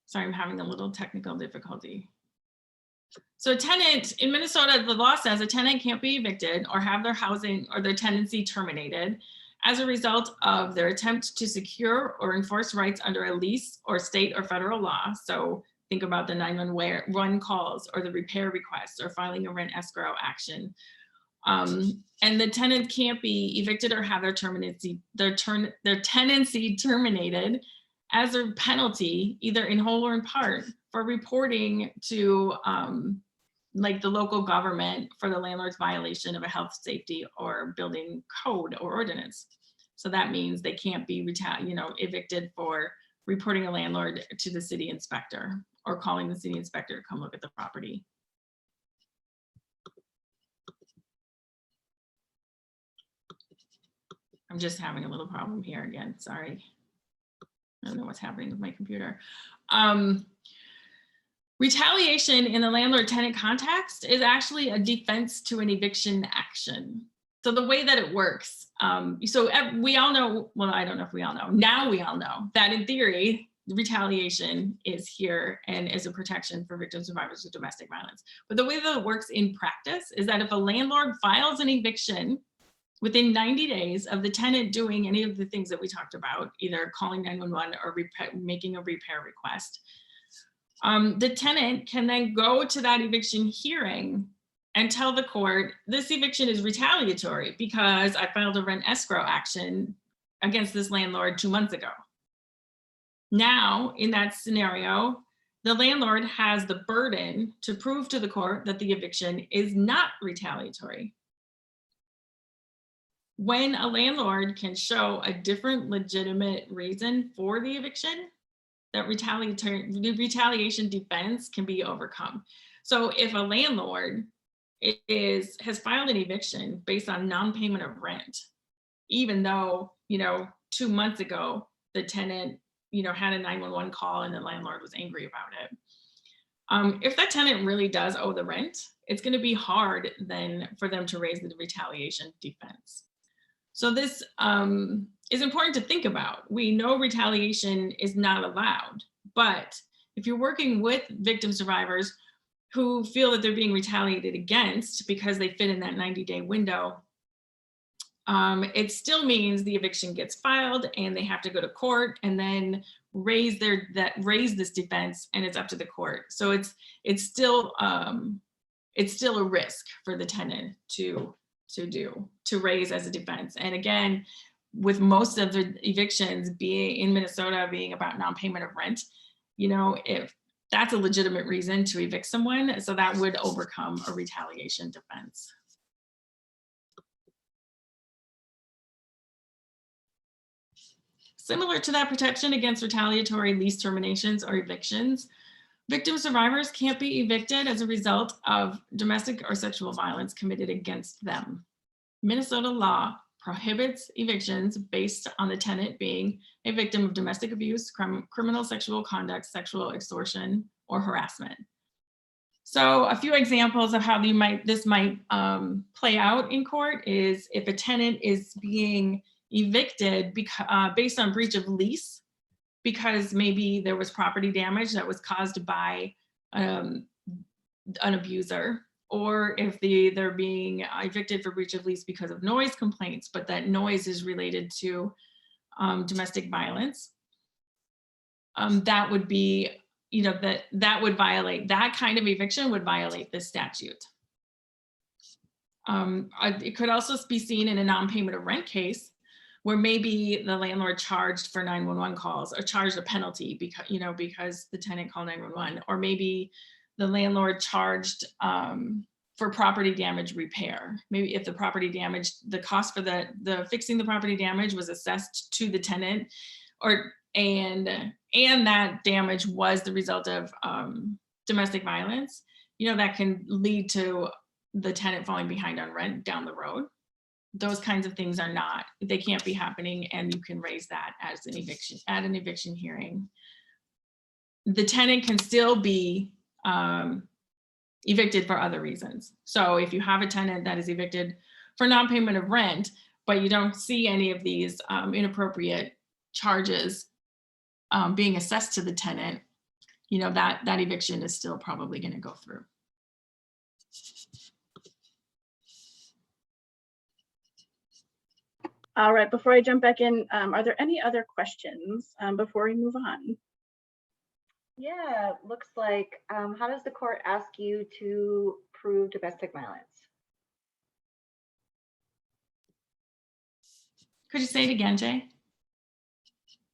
S3: Sorry, I'm having a little technical difficulty. So a tenant in Minnesota, the law says a tenant can't be evicted or have their housing or their tenancy terminated as a result of their attempt to secure or enforce rights under a lease or state or federal law. So think about the 911 calls or the repair requests or filing a rent escrow action. And the tenant can't be evicted or have their tenancy terminated as a penalty, either in whole or in part, for reporting to like the local government for the landlord's violation of a health, safety, or building code or ordinance. So that means they can't be evicted for reporting a landlord to the city inspector or calling the city inspector to come look at the property. I'm just having a little problem here again, sorry. I don't know what's happening with my computer. Retaliation in the landlord-tenant context is actually a defense to an eviction action. So the way that it works, we all know, well, I don't know if we all know, now we all know that in theory, retaliation is here and is a protection for victims and survivors of domestic violence. But the way that it works in practice is that if a landlord files an eviction within 90 days of the tenant doing any of the things that we talked about, either calling 911 or making a repair request, the tenant can then go to that eviction hearing and tell the court, this eviction is retaliatory because I filed a rent escrow action against this landlord 2 months ago. Now, in that scenario, the landlord has the burden to prove to the court that the eviction is not retaliatory. When a landlord can show a different legitimate reason for the eviction, that retaliation defense can be overcome. So if a landlord has filed an eviction based on non-payment of rent, even though 2 months ago the tenant had a 911 call and the landlord was angry about it, if that tenant really does owe the rent, it's going to be hard then for them to raise the retaliation defense. So this is important to think about. We know retaliation is not allowed, but if you're working with victim survivors who feel that they're being retaliated against because they fit in that 90-day window, it still means the eviction gets filed and they have to go to court and then raise this defense, and it's up to the court. So it's still a risk for the tenant to raise as a defense. And again, with most of the evictions being in Minnesota being about non-payment of rent, if that's a legitimate reason to evict someone, so that would overcome a retaliation defense. Similar to that protection against retaliatory lease terminations or evictions, victim survivors can't be evicted as a result of domestic or sexual violence committed against them. Minnesota law prohibits evictions based on the tenant being a victim of domestic abuse, criminal sexual conduct, sexual extortion, or harassment. So a few examples of how this might play out in court is if a tenant is being evicted based on breach of lease, because maybe there was property damage that was caused by an abuser, or if they're being evicted for breach of lease because of noise complaints, but that noise is related to domestic violence. That would be you know, that would violate, that kind of eviction would violate this statute. It could also be seen in a non-payment of rent case where maybe the landlord charged for 911 calls or charged a penalty because, you know, because the tenant called 911, or maybe the landlord charged for property damage repair. Maybe if the property damage, the cost for the fixing the property damage was assessed to the tenant, or and that damage was the result of domestic violence, you know, that can lead to the tenant falling behind on rent down the road. Those kinds of things are not, they can't be happening, and you can raise that as an eviction, at an eviction hearing. The tenant can still be evicted for other reasons. So if you have a tenant that is evicted for non-payment of rent, but you don't see any of these inappropriate charges being assessed to the tenant, you know, that eviction is still probably going to go through.
S2: All right, before I jump back in, are there any other questions before we move on?
S1: Yeah, looks like, how does the court ask you to prove domestic violence?
S3: Could you say it again, Jay?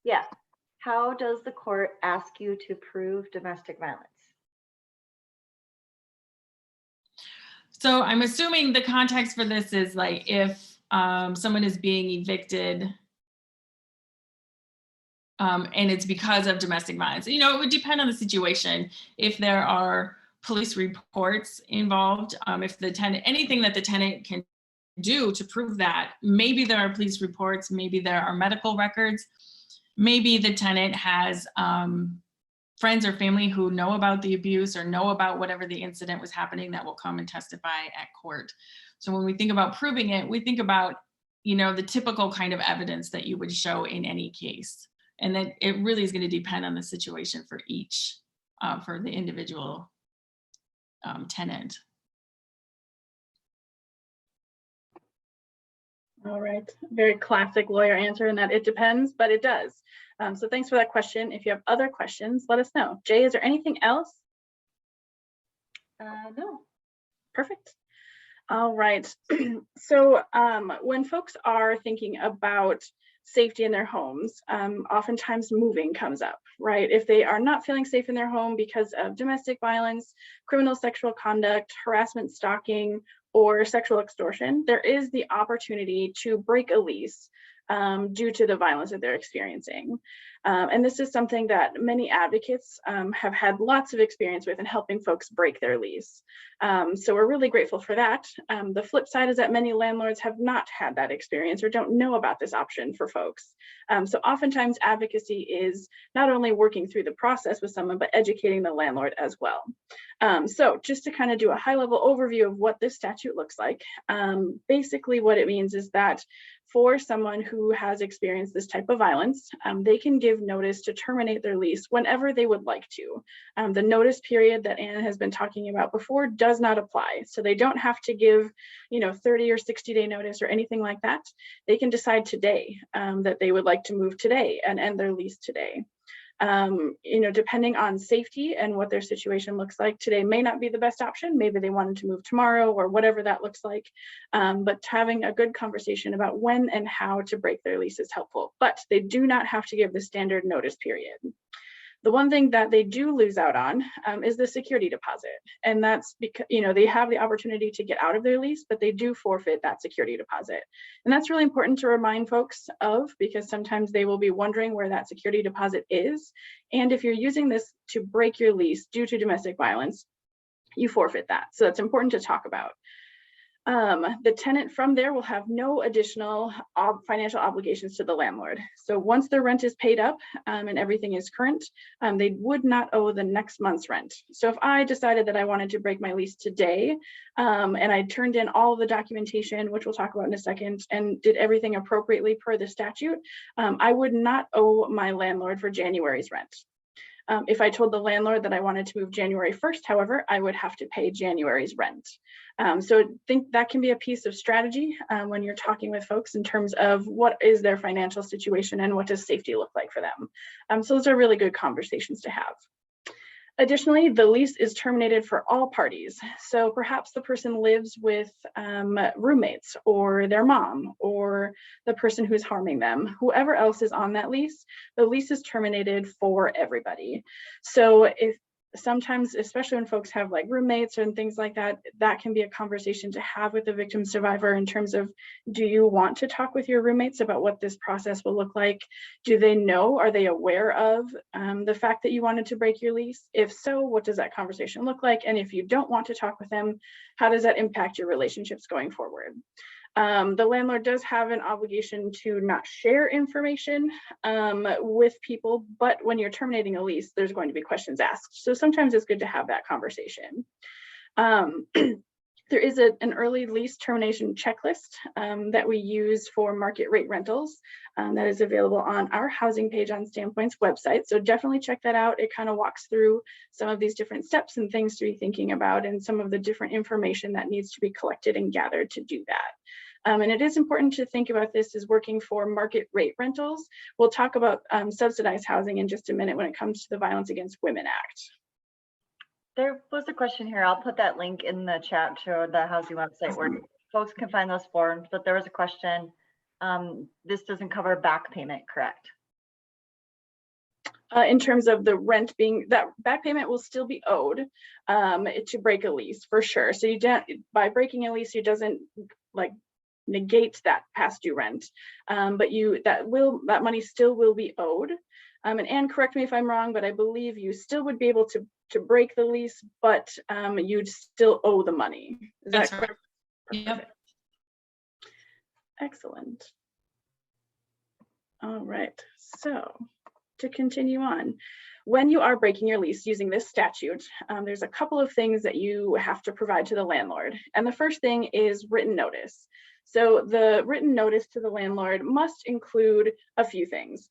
S1: Yeah, how does the court ask you to prove domestic violence?
S3: So I'm assuming the context for this is like if someone is being evicted and it's because of domestic violence. You know, it would depend on the situation. If there are police reports involved, if the tenant, anything that the tenant can do to prove that, maybe there are police reports, maybe there are medical records, maybe the tenant has friends or family who know about the abuse or know about whatever the incident was happening that will come and testify at court. So when we think about proving it, we think about, you know, the typical kind of evidence that you would show in any case. And then it really is going to depend on the situation for each, for the individual tenant.
S2: All right, very classic lawyer answer in that it depends, but it does. So thanks for that question. If you have other questions, let us know. Jay, is there anything else?
S1: No.
S2: Perfect. All right. So when folks are thinking about safety in their homes, oftentimes moving comes up, right? If they are not feeling safe in their home because of domestic violence, criminal sexual conduct, harassment, stalking, or sexual extortion, there is the opportunity to break a lease due to the violence that they're experiencing. And this is something that many advocates have had lots of experience with in helping folks break their lease. So we're really grateful for that. The flip side is that many landlords have not had that experience or don't know about this option for folks. So oftentimes advocacy is not only working through the process with someone, but educating the landlord as well. So just to kind of do a high level overview of what this statute looks like, basically what it means is that for someone who has experienced this type of violence, they can give notice to terminate their lease whenever they would like to. The notice period that Anna has been talking about before does not apply. So they don't have to give, 30 or 60-day notice or anything like that. They can decide today that they would like to move today and end their lease today. Depending on safety and what their situation looks like, today may not be the best option. Maybe they wanted to move tomorrow or whatever that looks like. But having a good conversation about when and how to break their lease is helpful, but they do not have to give the standard notice period. The one thing that they do lose out on is the security deposit. And that's because, they have the opportunity to get out of their lease, but they do forfeit that security deposit. And that's really important to remind folks of, because sometimes they will be wondering where that security deposit is. And if you're using this to break your lease due to domestic violence, you forfeit that. So that's important to talk about. The tenant from there will have no additional financial obligations to the landlord. So once their rent is paid up and everything is current, they would not owe the next month's rent. So if I decided that I wanted to break my lease today and I turned in all the documentation, which we'll talk about in a second, and did everything appropriately per the statute, I would not owe my landlord for January's rent. If I told the landlord that I wanted to move January 1st, however, I would have to pay January's rent. So I think that can be a piece of strategy when you're talking with folks in terms of what is their financial situation and what does safety look like for them. So those are really good conversations to have. Additionally, the lease is terminated for all parties. So perhaps the person lives with roommates or their mom or the person who's harming them. Whoever else is on that lease, the lease is terminated for everybody. So if sometimes, especially when folks have like roommates and things like that, that can be a conversation to have with the victim survivor in terms of, do you want to talk with your roommates about what this process will look like? Do they know, are they aware of the fact that you wanted to break your lease? If so, what does that conversation look like? And if you don't want to talk with them, how does that impact your relationships going forward? The landlord does have an obligation to not share information with people, but when you're terminating a lease, there's going to be questions asked. So sometimes it's good to have that conversation. There is an early lease termination checklist that we use for market rate rentals that is available on our housing page on Standpoint's website. So definitely check that out. It kind of walks through some of these different steps and things to be thinking about and some of the different information that needs to be collected and gathered to do that. And it is important to think about this as working for market rate rentals. We'll talk about subsidized housing in just a minute when it comes to the Violence Against Women Act.
S1: There was a question here. I'll put that link in the chat to the housing website where folks can find those forms, but there was a question. This doesn't cover back payment, correct?
S2: In terms of the rent being, that back payment will still be owed to break a lease for sure. So you don't, by breaking a lease, it doesn't like negate that past due rent, but that money still will be owed. And Anne, correct me if I'm wrong, but I believe you still would be able to break the lease, but you'd still owe the money. Is that correct?
S3: Yep.
S2: Excellent. All right, so to continue on, when you are breaking your lease using this statute, there's a couple of things that you have to provide to the landlord. And the first thing is written notice. So the written notice to the landlord must include a few things.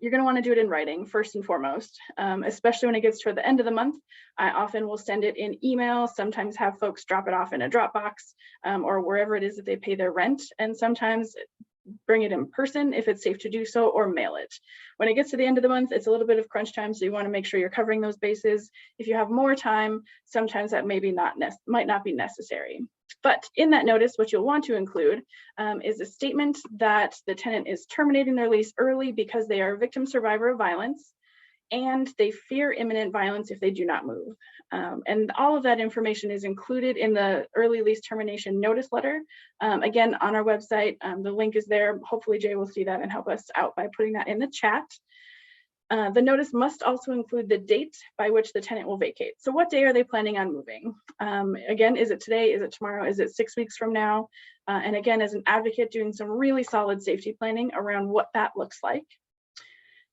S2: You're going to want to do it in writing first and foremost, especially when it gets toward the end of the month. I often will send it in email, sometimes have folks drop it off in a Dropbox or wherever it is that they pay their rent, and sometimes bring it in person if it's safe to do so, or mail it. When it gets to the end of the month, it's a little bit of crunch time, so you want to make sure you're covering those bases. If you have more time, sometimes that might not be necessary. But in that notice, what you'll want to include is a statement that the tenant is terminating their lease early because they are a victim survivor of violence and they fear imminent violence if they do not move. And all of that information is included in the early lease termination notice letter. Again, on our website, the link is there. Hopefully Jay will see that and help us out by putting that in the chat. The notice must also include the date by which the tenant will vacate. So what day are they planning on moving? Again, is it today? Is it tomorrow? Is it 6 weeks from now? And again, as an advocate, doing some really solid safety planning around what that looks like.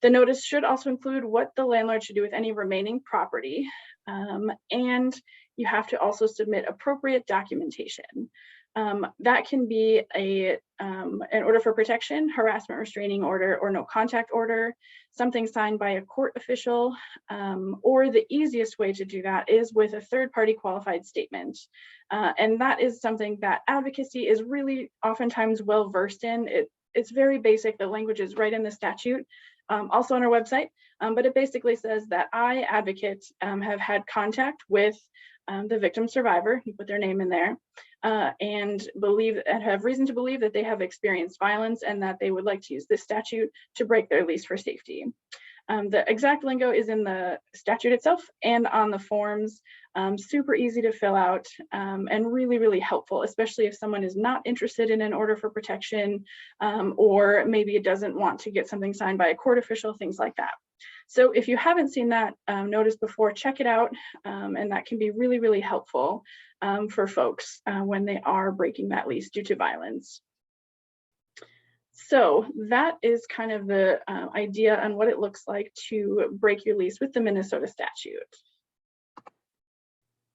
S2: The notice should also include what the landlord should do with any remaining property. And you have to also submit appropriate documentation. That can be an order for protection, harassment restraining order, or no contact order, something signed by a court official, or the easiest way to do that is with a third-party qualified statement. And that is something that advocacy is really oftentimes well-versed in. It's very basic. The language is right in the statute, also on our website, but it basically says that I, advocate, have had contact with the victim survivor, you put their name in there, and have reason to believe that they have experienced violence and that they would like to use this statute to break their lease for safety. The exact lingo is in the statute itself and on the forms. Super easy to fill out and really, really helpful, especially if someone is not interested in an order for protection or maybe it doesn't want to get something signed by a court official, things like that. So if you haven't seen that notice before, check it out, and that can be really, really helpful for folks when they are breaking that lease due to violence. So that is kind of the idea on what it looks like to break your lease with the Minnesota statute.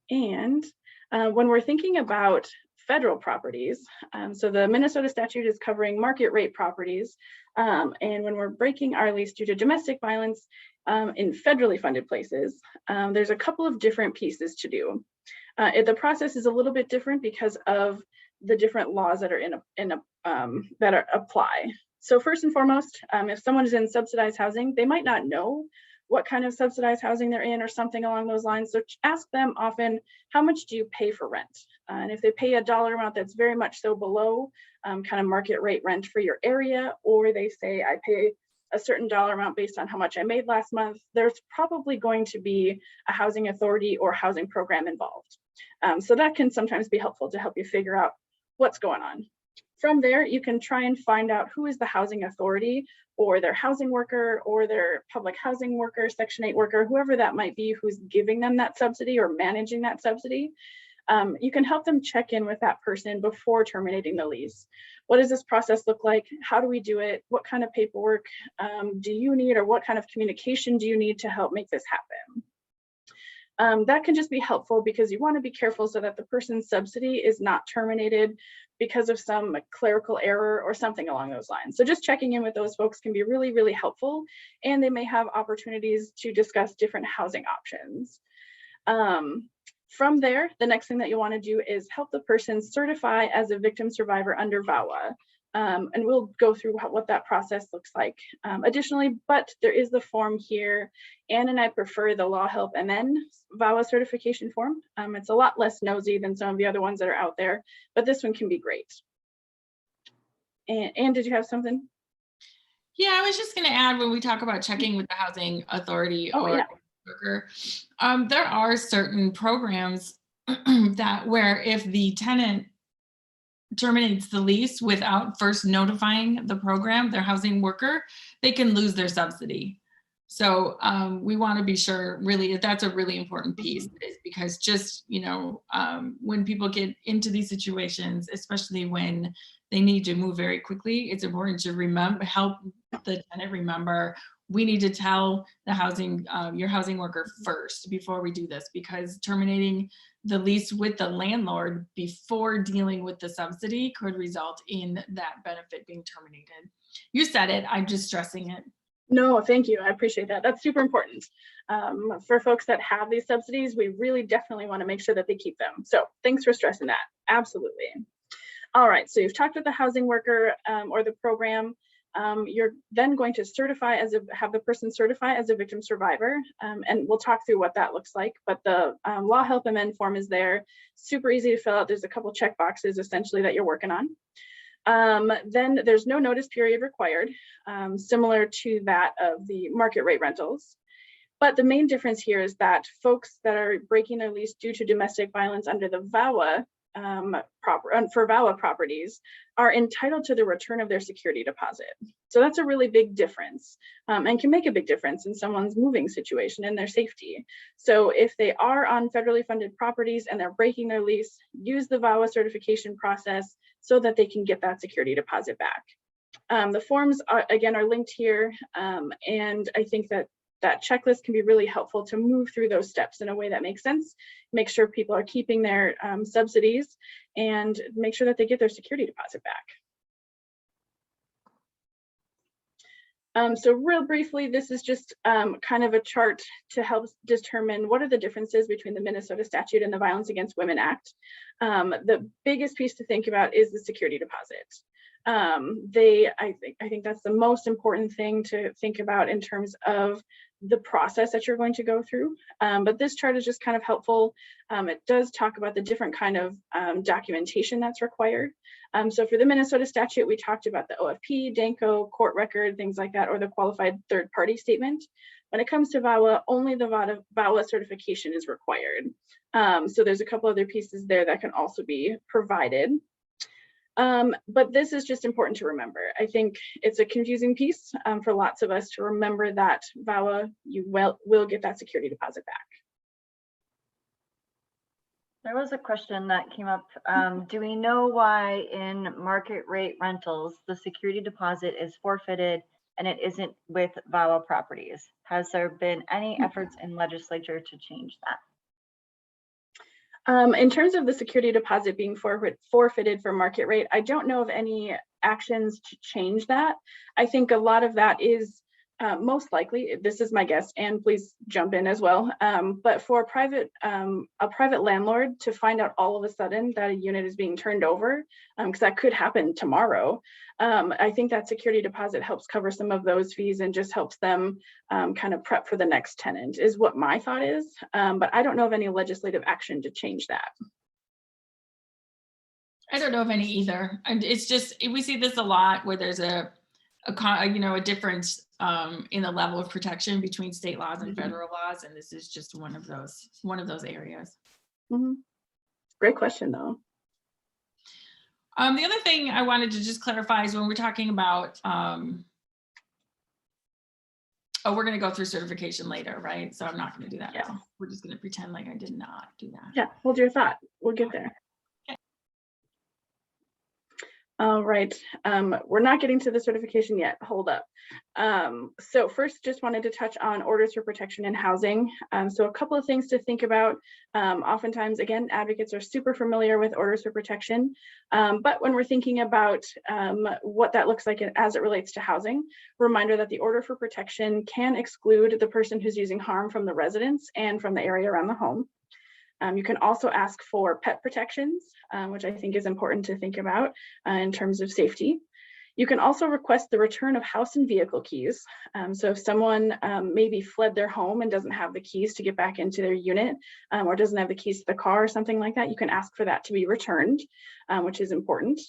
S2: And when we're thinking about federal properties, so the Minnesota statute is covering market rate properties, and when we're breaking our lease due to domestic violence in federally funded places, there's a couple of different pieces to do. The process is a little bit different because of the different laws that are apply. So first and foremost, if someone is in subsidized housing, they might not know what kind of subsidized housing they're in or something along those lines. So ask them often, how much do you pay for rent? And if they pay a dollar amount that's very much so below kind of market rate rent for your area, or they say I pay a certain dollar amount based on how much I made last month, there's probably going to be a housing authority or housing program involved. So that can sometimes be helpful to help you figure out what's going on. From there, you can try and find out who is the housing authority or their housing worker or their public housing worker, Section 8 worker, whoever that might be, who's giving them that subsidy or managing that subsidy. You can help them check in with that person before terminating the lease. What does this process look like? How do we do it? What kind of paperwork do you need, or what kind of communication do you need to help make this happen? That can just be helpful because you want to be careful so that the person's subsidy is not terminated because of some clerical error or something along those lines. So just checking in with those folks can be really, really helpful, and they may have opportunities to discuss different housing options. From there, the next thing that you want to do is help the person certify as a victim survivor under VAWA. And we'll go through what that process looks like. Additionally, but there is the form here. Anne and I prefer the Law Help MN VAWA certification form. It's a lot less nosy than some of the other ones that are out there, but this one can be great. And Anne, did you have something?
S3: Yeah, I was just going to add, when we talk about checking with the housing authority or worker, there are certain programs that where if the tenant terminates the lease without first notifying the program, their housing worker, they can lose their subsidy. So we want to be sure, really, that's a really important piece, is because just, you know, when people get into these situations, especially when they need to move very quickly, it's important to remember, help the tenant remember, we need to tell the housing, your housing worker first before we do this, because terminating the lease with the landlord before dealing with the subsidy could result in that benefit being terminated. You said it, I'm just stressing it.
S2: No, thank you. I appreciate that. That's super important. For folks that have these subsidies, we really definitely want to make sure that they keep them. So thanks for stressing that. Absolutely. All right, so you've talked with the housing worker or the program. You're then going to certify have the person certify as a victim survivor, and we'll talk through what that looks like. But the Law Help MN form is there, super easy to fill out. There's a couple check boxes essentially that you're working on. Then there's no notice period required, similar to that of the market rate rentals. But the main difference here is that folks that are breaking their lease due to domestic violence under the VAWA for VAWA properties are entitled to the return of their security deposit. So that's a really big difference, and can make a big difference in someone's moving situation and their safety. So if they are on federally funded properties and they're breaking their lease, use the VAWA certification process so that they can get that security deposit back. The forms are linked here, and I think that checklist can be really helpful to move through those steps in a way that makes sense, make sure people are keeping their subsidies, and make sure that they get their security deposit back. So real briefly, this is just kind of a chart to help determine what are the differences between the Minnesota statute and the Violence Against Women Act. The biggest piece to think about is the security deposit. I think that's the most important thing to think about in terms of the process that you're going to go through. But this chart is just kind of helpful. It does talk about the different kind of documentation that's required. So for the Minnesota statute, we talked about the OFP, DANCO, court record, things like that, or the qualified third party statement. When it comes to VAWA, only the VAWA certification is required. So there's a couple other pieces there that can also be provided. But this is just important to remember. I think it's a confusing piece for lots of us to remember that VAWA, you will get that security deposit back.
S1: There was a question that came up. Do we know why in market rate rentals, the security deposit is forfeited and it isn't with VAWA properties? Has there been any efforts in legislature to change that?
S2: In terms of the security deposit being forfeited for market rate, I don't know of any actions to change that. I think a lot of that is most likely, this is my guess, and please jump in as well. But for a private landlord to find out all of a sudden that a unit is being turned over, because that could happen tomorrow, I think that security deposit helps cover some of those fees and just helps them kind of prep for the next tenant, is what my thought is. But I don't know of any legislative action to change that.
S3: I don't know of any either. And it's just, we see this a lot where there's a difference in the level of protection between state laws and federal laws, and this is just one of those areas.
S2: Mm-hmm. Great question, though.
S3: The other thing I wanted to just clarify is when we're talking about, we're going to go through certification later, right? So I'm not going to do that now. We're just going to pretend like I did not do that.
S2: Yeah, hold your thought. We'll get there. All right, we're not getting to the certification yet, hold up. So first, just wanted to touch on orders for protection in housing. So a couple of things to think about. Oftentimes, again, advocates are super familiar with orders for protection, but when we're thinking about what that looks like as it relates to housing, reminder that the order for protection can exclude the person who's using harm from the residence and from the area around the home. You can also ask for pet protections, which I think is important to think about in terms of safety. You can also request the return of house and vehicle keys. So if someone maybe fled their home and doesn't have the keys to get back into their unit, or doesn't have the keys to the car or something like that, you can ask for that to be returned, which is important.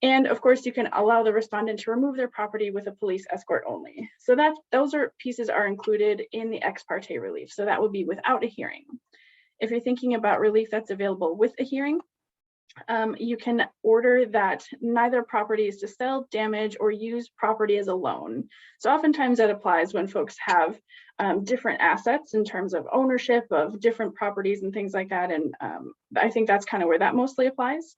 S2: And of course, you can allow the respondent to remove their property with a police escort only. So those pieces are included in the ex parte relief. So that would be without a hearing. If you're thinking about relief that's available with a hearing, you can order that neither property is to sell, damage, or use property as a loan. So oftentimes that applies when folks have different assets in terms of ownership of different properties and things like that. And I think that's kind of where that mostly applies.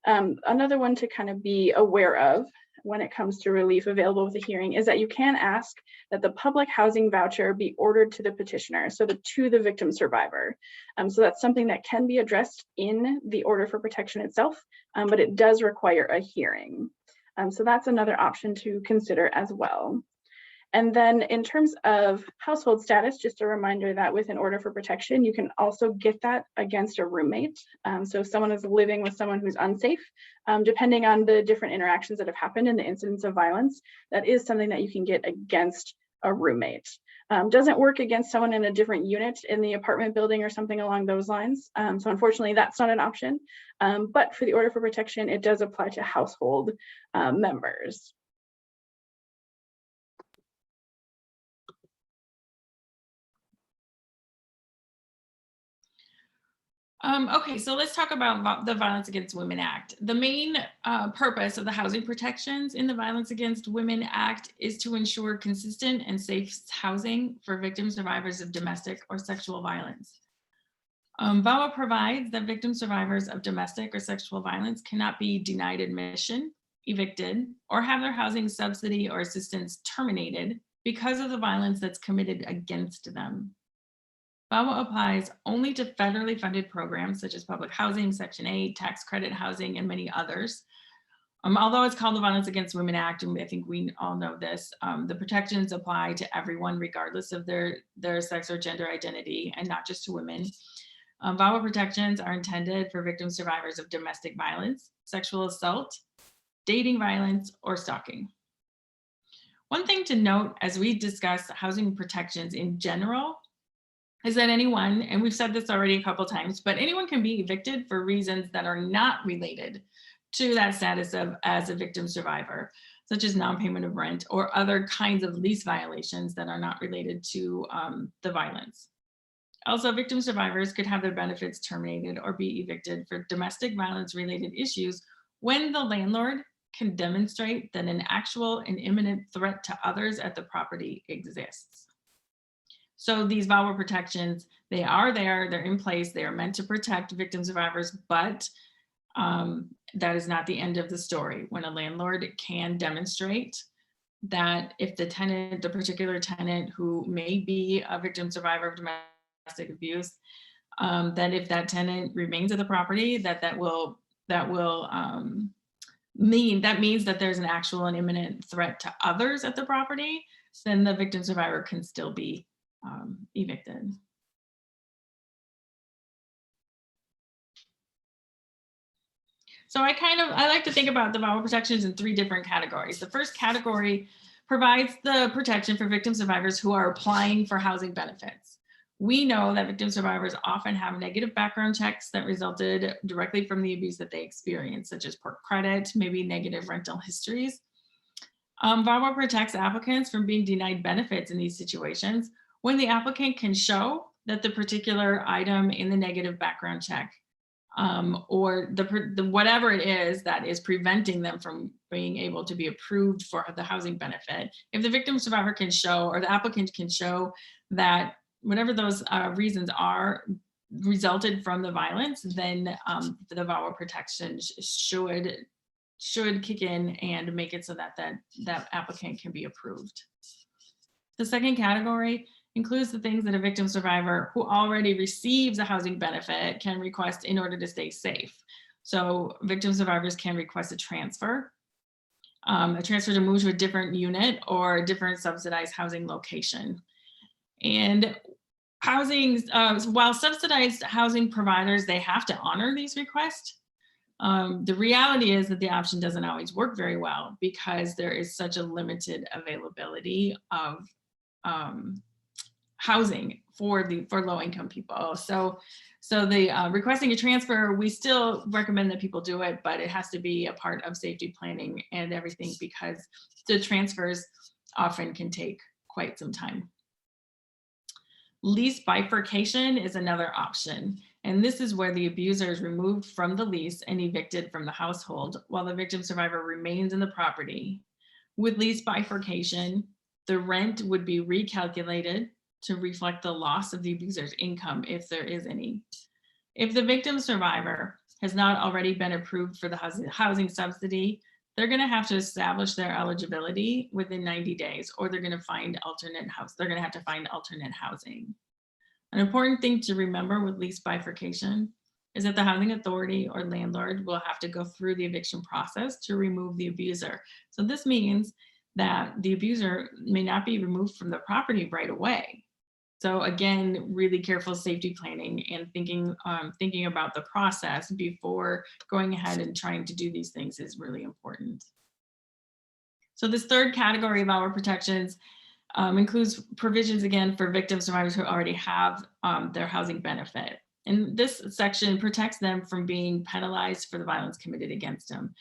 S2: Another one to kind of be aware of when it comes to relief available with a hearing is that you can ask that the public housing voucher be ordered to the petitioner, so to the victim survivor. So that's something that can be addressed in the order for protection itself, but it does require a hearing. So that's another option to consider as well. And then in terms of household status, just a reminder that with an order for protection, you can also get that against a roommate. So if someone is living with someone who's unsafe, depending on the different interactions that have happened and the incidents of violence, that is something that you can get against a roommate. Doesn't work against someone in a different unit in the apartment building or something along those lines. So unfortunately, that's not an option. But for the order for protection, it does apply to household members.
S3: Okay, so let's talk about the Violence Against Women Act. The main purpose of the housing protections in the Violence Against Women Act is to ensure consistent and safe housing for victim survivors of domestic or sexual violence. VAWA provides that victim survivors of domestic or sexual violence cannot be denied admission, evicted, or have their housing subsidy or assistance terminated because of the violence that's committed against them. VAWA applies only to federally funded programs such as public housing, Section 8, tax credit housing, and many others. Although it's called the Violence Against Women Act, and I think we all know this, the protections apply to everyone regardless of their sex or gender identity, and not just to women. VAWA protections are intended for victim survivors of domestic violence, sexual assault, dating violence, or stalking. One thing to note as we discuss housing protections in general is that anyone, and we've said this already a couple times, but anyone can be evicted for reasons that are not related to that status as a victim survivor, such as non-payment of rent or other kinds of lease violations that are not related to the violence. Also, victim survivors could have their benefits terminated or be evicted for domestic violence related issues when the landlord can demonstrate that an actual and imminent threat to others at the property exists. So these VAWA protections, they are there, they're in place, they are meant to protect victim survivors, but that is not the end of the story. When a landlord can demonstrate that if the particular tenant who may be a victim survivor of domestic abuse, that if that tenant remains at the property, that means that there's an actual and imminent threat to others at the property. then the victim survivor can still be evicted. So I like to think about the VAWA protections in 3 different categories. The first category provides the protection for victim survivors who are applying for housing benefits. We know that victim survivors often have negative background checks that resulted directly from the abuse that they experienced, such as poor credit, maybe negative rental histories. VAWA protects applicants from being denied benefits in these situations when the applicant can show that the particular item in the negative background check or the whatever it is that is preventing them from being able to be approved for the housing benefit. If the victim survivor can show, or the applicant can show that whatever those reasons are resulted from the violence, then the VAWA protection should kick in and make it so that that applicant can be approved. The second category includes the things that a victim survivor who already receives a housing benefit can request in order to stay safe. So victim survivors can request a transfer to move to a different unit or a different subsidized housing location. And while subsidized housing providers, they have to honor these requests. The reality is that the option doesn't always work very well because there is such a limited availability of housing for low-income people. So the requesting a transfer, we still recommend that people do it, but it has to be a part of safety planning and everything because the transfers often can take quite some time. Lease bifurcation is another option. And this is where the abuser is removed from the lease and evicted from the household while the victim survivor remains in the property. With lease bifurcation, the rent would be recalculated to reflect the loss of the abuser's income, if there is any. If the victim survivor has not already been approved for the housing subsidy, they're going to have to establish their eligibility within 90 days, or they're going to find they're going to have to find alternate housing. An important thing to remember with lease bifurcation is that the housing authority or landlord will have to go through the eviction process to remove the abuser. So this means that the abuser may not be removed from the property right away. So again, really careful safety planning and thinking about the process before going ahead and trying to do these things is really important. So this third category of our protections includes provisions again for victim survivors who already have their housing benefit. And this section protects them from being penalized for the violence committed against them.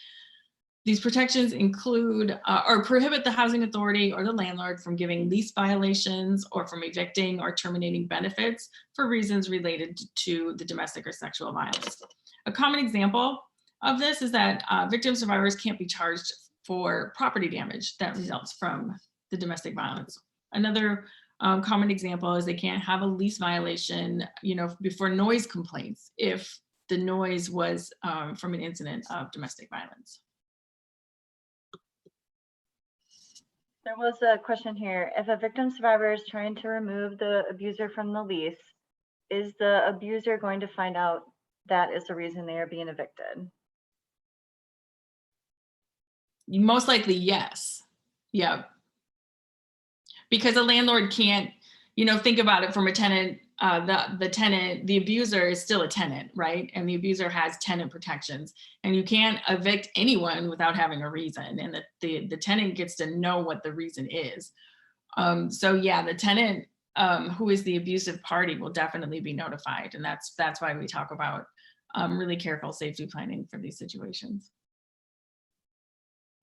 S3: These protections include or prohibit the housing authority or the landlord from giving lease violations or from evicting or terminating benefits for reasons related to the domestic or sexual violence. A common example of this is that victim survivors can't be charged for property damage that results from the domestic violence. Another common example is they can't have a lease violation, before noise complaints if the noise was from an incident of domestic violence.
S1: There was a question here. If a victim survivor is trying to remove the abuser from the lease, is the abuser going to find out that is the reason they are being evicted?
S3: Most likely, yes. Yeah. Because a landlord can't, think about it from a tenant, the tenant, the abuser is still a tenant, right? And the abuser has tenant protections, and you can't evict anyone without having a reason. And the tenant gets to know what the reason is. So yeah, the tenant who is the abusive party will definitely be notified. And that's why we talk about really careful safety planning for these situations.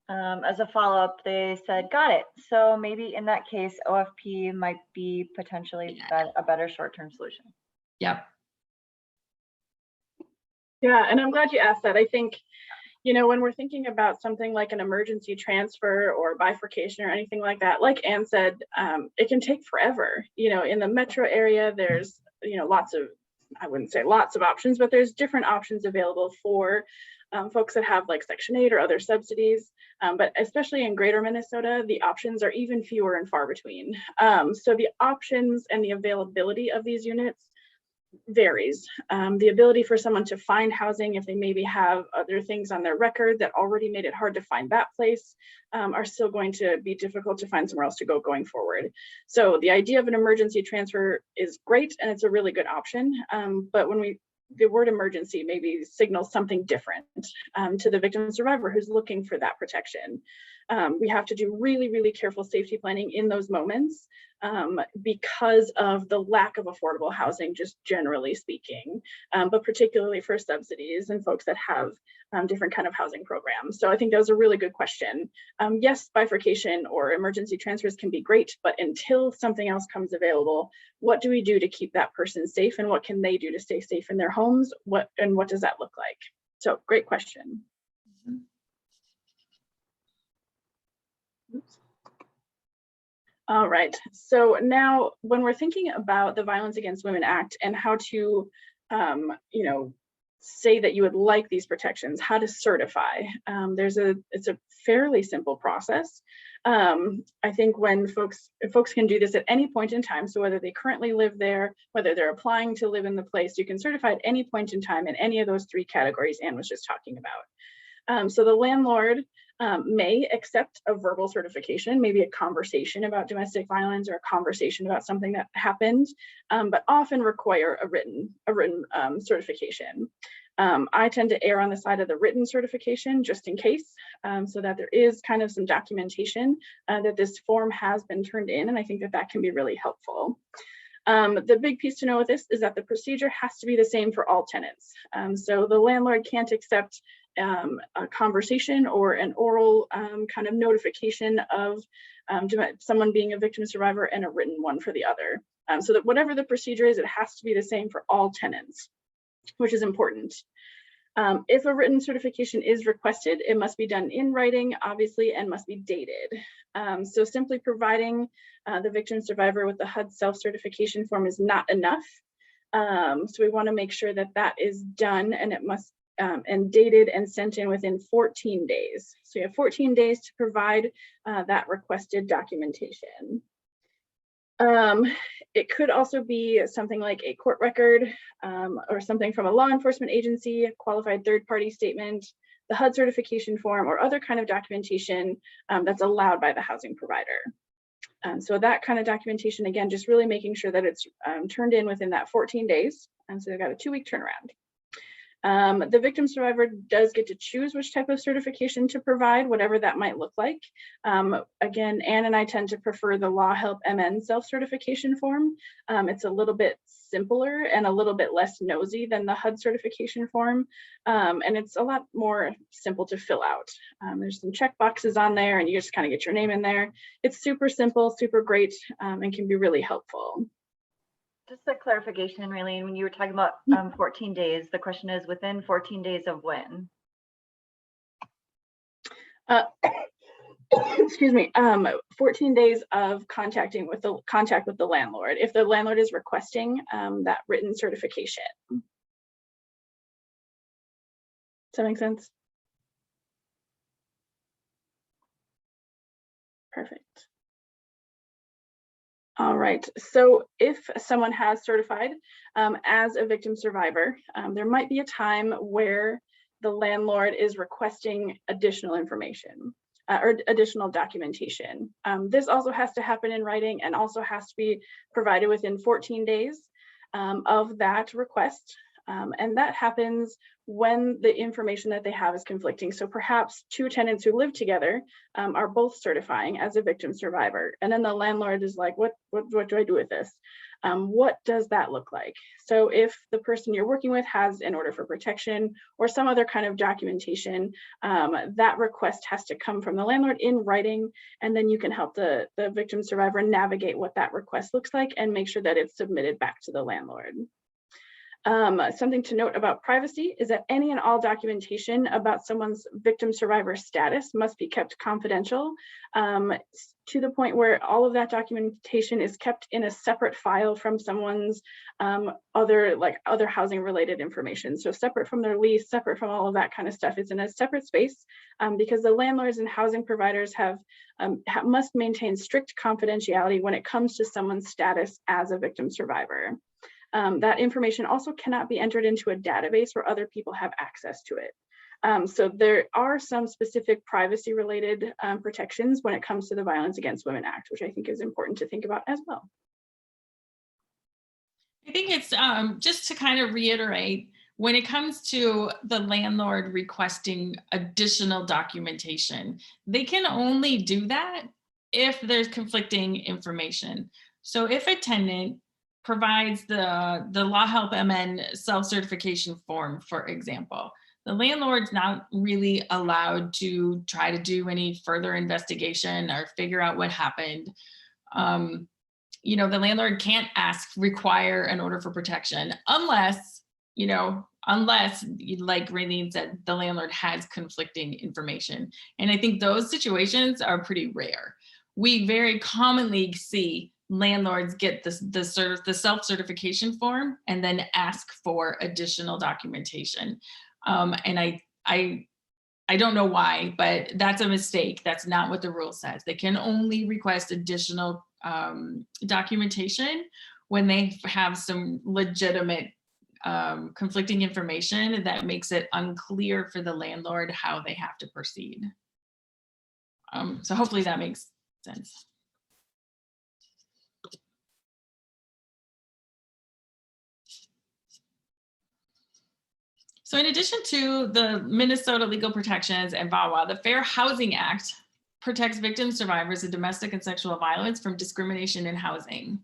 S1: As a follow-up, they said, got it. So maybe in that case, OFP might be potentially a better short-term solution.
S3: Yep.
S2: Yeah, and I'm glad you asked that. I think, when we're thinking about something like an emergency transfer or bifurcation or anything like that, like Anne said, it can take forever. In the metro area, there's, lots of, I wouldn't say lots of options, but there's different options available for folks that have like Section 8 or other subsidies. But especially in greater Minnesota, the options are even fewer and far between. So the options and the availability of these units varies. The ability for someone to find housing if they maybe have other things on their record that already made it hard to find that place are still going to be difficult to find somewhere else to go going forward. So the idea of an emergency transfer is great and it's a really good option. But when the word emergency maybe signals something different to the victim survivor who's looking for that protection. We have to do really, really careful safety planning in those moments because of the lack of affordable housing, just generally speaking, but particularly for subsidies and folks that have different kind of housing programs. So I think that was a really good question. Yes, bifurcation or emergency transfers can be great, but until something else comes available, what do we do to keep that person safe and what can they do to stay safe in their homes? What does that look like? So great question. Oops. All right, so now when we're thinking about the Violence Against Women Act and how to, say that you would like these protections, how to certify, it's a fairly simple process. I think when folks can do this at any point in time, so whether they currently live there, whether they're applying to live in the place, you can certify at any point in time in any of those three categories Anne was just talking about. So the landlord may accept a verbal certification, maybe a conversation about domestic violence or a conversation about something that happened, but often require a written certification. I tend to err on the side of the written certification just in case, so that there is kind of some documentation that this form has been turned in, and I think that can be really helpful. The big piece to know with this is that the procedure has to be the same for all tenants. So the landlord can't accept a conversation or an oral kind of notification of someone being a victim survivor and a written one for the other. So that whatever the procedure is, it has to be the same for all tenants, which is important. If a written certification is requested, it must be done in writing, obviously, and must be dated. So simply providing the victim survivor with the HUD self-certification form is not enough. So we want to make sure that that is done, and it must and dated and sent in within 14 days. So you have 14 days to provide that requested documentation. It could also be something like a court record or something from a law enforcement agency, a qualified third-party statement, the HUD certification form, or other kind of documentation that's allowed by the housing provider. So that kind of documentation, again, just really making sure that it's turned in within that 14 days. And so they've got a 2-week turnaround. The victim survivor does get to choose which type of certification to provide, whatever that might look like. Again, Anne and I tend to prefer the Law Help MN self-certification form. It's a little bit simpler and a little bit less nosy than the HUD certification form. And it's a lot more simple to fill out. There's some check boxes on there and you just kind of get your name in there. It's super simple, super great, and can be really helpful.
S1: Just a clarification, Raelene, when you were talking about 14 days, the question is within 14 days of when?
S2: Excuse me, 14 days of contact with the landlord, if the landlord is requesting that written certification. Does that make sense? Perfect. All right, so if someone has certified as a victim survivor, there might be a time where the landlord is requesting additional information or additional documentation. This also has to happen in writing and also has to be provided within 14 days of that request. And that happens when the information that they have is conflicting. So perhaps two tenants who live together are both certifying as a victim survivor. And then the landlord is like, what do I do with this? What does that look like? So if the person you're working with has an order for protection or some other kind of documentation, that request has to come from the landlord in writing, and then you can help the victim survivor navigate what that request looks like and make sure that it's submitted back to the landlord. Something to note about privacy is that any and all documentation about someone's victim survivor status must be kept confidential to the point where all of that documentation is kept in a separate file from someone's other housing related information. So separate from their lease, separate from all of that kind of stuff. It's in a separate space because the landlords and housing providers must maintain strict confidentiality when it comes to someone's status as a victim survivor. That information also cannot be entered into a database where other people have access to it. So there are some specific privacy related protections when it comes to the Violence Against Women Act, which I think is important to think about as well.
S3: I think it's just to kind of reiterate, when it comes to the landlord requesting additional documentation, they can only do that if there's conflicting information. So if a tenant provides the Law Help MN self-certification form, for example, the landlord's not really allowed to try to do any further investigation or figure out what happened. You know, the landlord can't require an order for protection unless, like Raelene said, the landlord has conflicting information. And I think those situations are pretty rare. We very commonly see landlords get the self-certification form and then ask for additional documentation. And I don't know why, but that's a mistake. That's not what the rule says. They can only request additional documentation when they have some legitimate conflicting information that makes it unclear for the landlord how they have to proceed. So hopefully that makes sense. So in addition to the Minnesota legal protections and VAWA, the Fair Housing Act protects victims, survivors of domestic and sexual violence from discrimination in housing.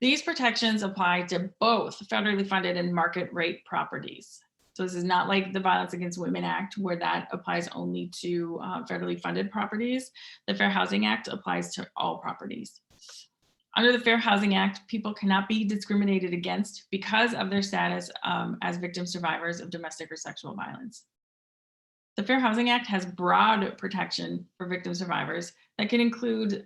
S3: These protections apply to both federally funded and market rate properties. So this is not like the Violence Against Women Act, where that applies only to federally funded properties. The Fair Housing Act applies to all properties. Under the Fair Housing Act, people cannot be discriminated against because of their status as victim survivors of domestic or sexual violence. The Fair Housing Act has broad protection for victim survivors that can include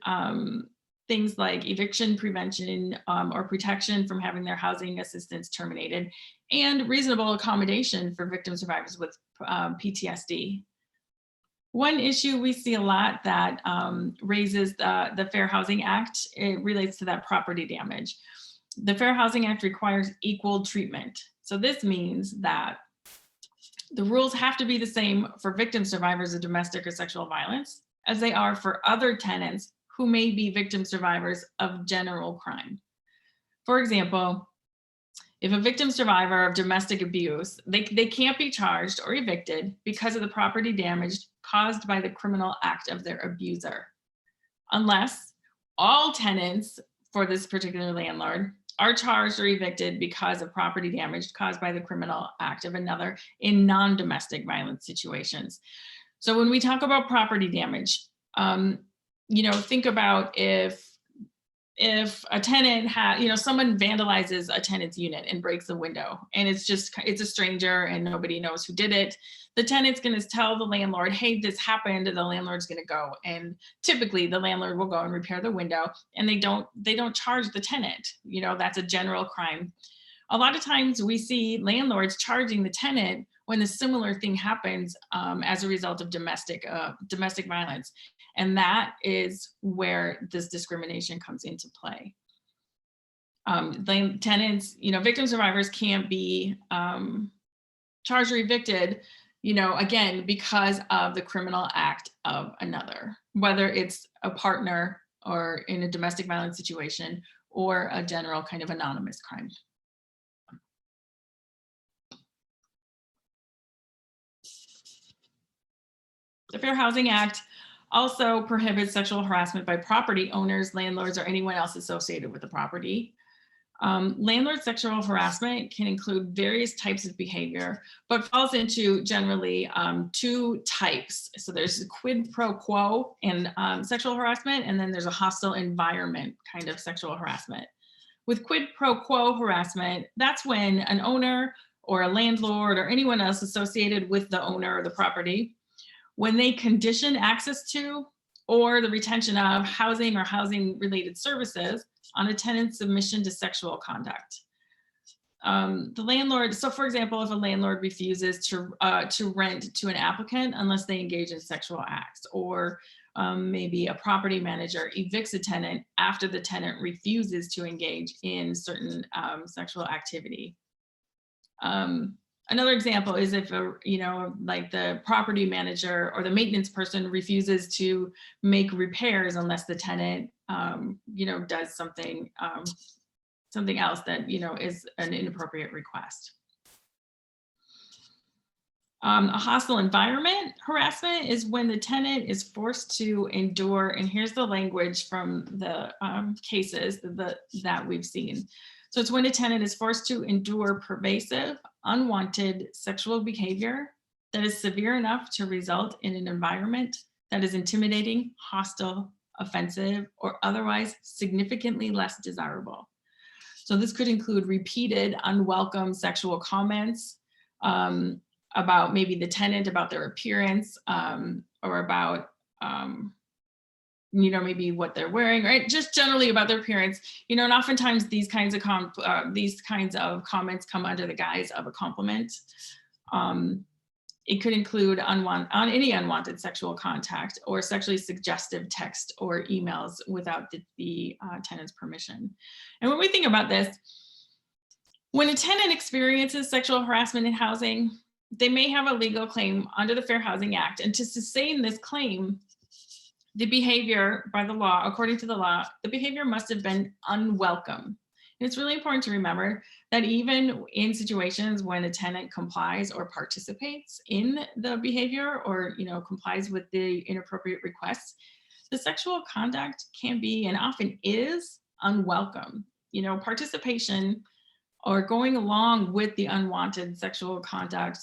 S3: things like eviction prevention or protection from having their housing assistance terminated, and reasonable accommodation for victim survivors with PTSD. One issue we see a lot that raises the Fair Housing Act, it relates to that property damage. The Fair Housing Act requires equal treatment. So this means that the rules have to be the same for victim survivors of domestic or sexual violence as they are for other tenants who may be victim survivors of general crime. For example, if a victim survivor of domestic abuse, they can't be charged or evicted because of the property damage caused by the criminal act of their abuser, unless all tenants for this particular landlord are charged or evicted because of property damage caused by the criminal act of another in non-domestic violence situations. So when we talk about property damage, think about if a tenant someone vandalizes a tenant's unit and breaks the window, and it's a stranger and nobody knows who did it, the tenant's going to tell the landlord, hey, this happened, and the landlord's going to go, and typically the landlord will go and repair the window, and they don't charge the tenant. That's a general crime. A lot of times we see landlords charging the tenant when a similar thing happens as a result of domestic violence. And that is where this discrimination comes into play. Tenants, victim survivors can't be charged or evicted, again, because of the criminal act of another, whether it's a partner or in a domestic violence situation or a general kind of anonymous crime. The Fair Housing Act also prohibits sexual harassment by property owners, landlords, or anyone else associated with the property. Landlord sexual harassment can include various types of behavior, but falls into generally two types. So there's quid pro quo and sexual harassment, and then there's a hostile environment kind of sexual harassment. With quid pro quo harassment, that's when an owner or a landlord or anyone else associated with the owner of the property, when they condition access to or the retention of housing or housing related services on a tenant's submission to sexual conduct. The landlord, so for example, if a landlord refuses to rent to an applicant unless they engage in sexual acts, or maybe a property manager evicts a tenant after the tenant refuses to engage in certain sexual activity. Another example is if like the property manager or the maintenance person refuses to make repairs unless the tenant does something else that is an inappropriate request. A hostile environment harassment is when the tenant is forced to endure, and here's the language from the cases that we've seen. So it's when a tenant is forced to endure pervasive, unwanted sexual behavior that is severe enough to result in an environment that is intimidating, hostile, offensive, or otherwise significantly less desirable. So this could include repeated unwelcome sexual comments about maybe the tenant, about their appearance, or about maybe what they're wearing, right? Just generally about their appearance, and oftentimes these kinds of comments come under the guise of a compliment. It could include any unwanted sexual contact or sexually suggestive text or emails without the tenant's permission. And when we think about this, when a tenant experiences sexual harassment in housing, they may have a legal claim under the Fair Housing Act. And to sustain this claim, the behavior by the law, according to the law, the behavior must have been unwelcome. And it's really important to remember that even in situations when a tenant complies or participates in the behavior or complies with the inappropriate requests, the sexual conduct can be and often is unwelcome. Participation or going along with the unwanted sexual conduct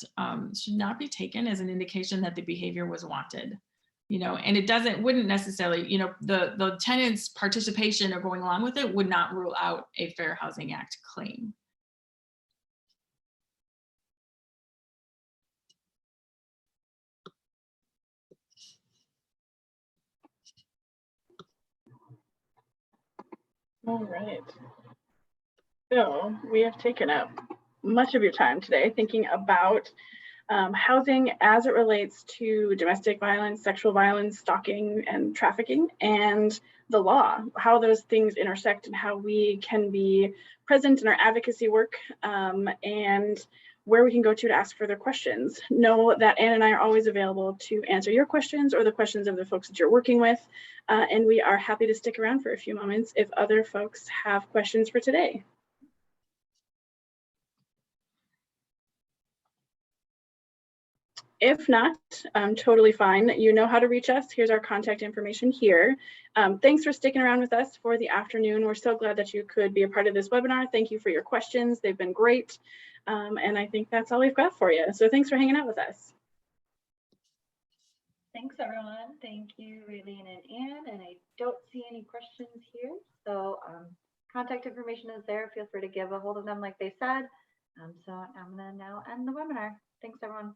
S3: should not be taken as an indication that the behavior was wanted. And it wouldn't necessarily, the tenant's participation or going along with it would not rule out a Fair Housing Act claim.
S2: All right. So we have taken up much of your time today thinking about housing as it relates to domestic violence, sexual violence, stalking, and trafficking, and the law, how those things intersect and how we can be present in our advocacy work, and where we can go to ask further questions. Know that Ann and I are always available to answer your questions or the questions of the folks that you're working with, and we are happy to stick around for a few moments if other folks have questions for today. If not, totally fine. You know how to reach us. Here's our contact information here. Thanks for sticking around with us for the afternoon. We're so glad that you could be a part of this webinar. Thank you for your questions. They've been great. And I think that's all we've got for you. So thanks for hanging out with us.
S1: Thanks, everyone. Thank you, Raelene and Ann. And I don't see any questions here. So contact information is there. Feel free to give a hold of them like they said. So I'm going to now end the webinar. Thanks, everyone.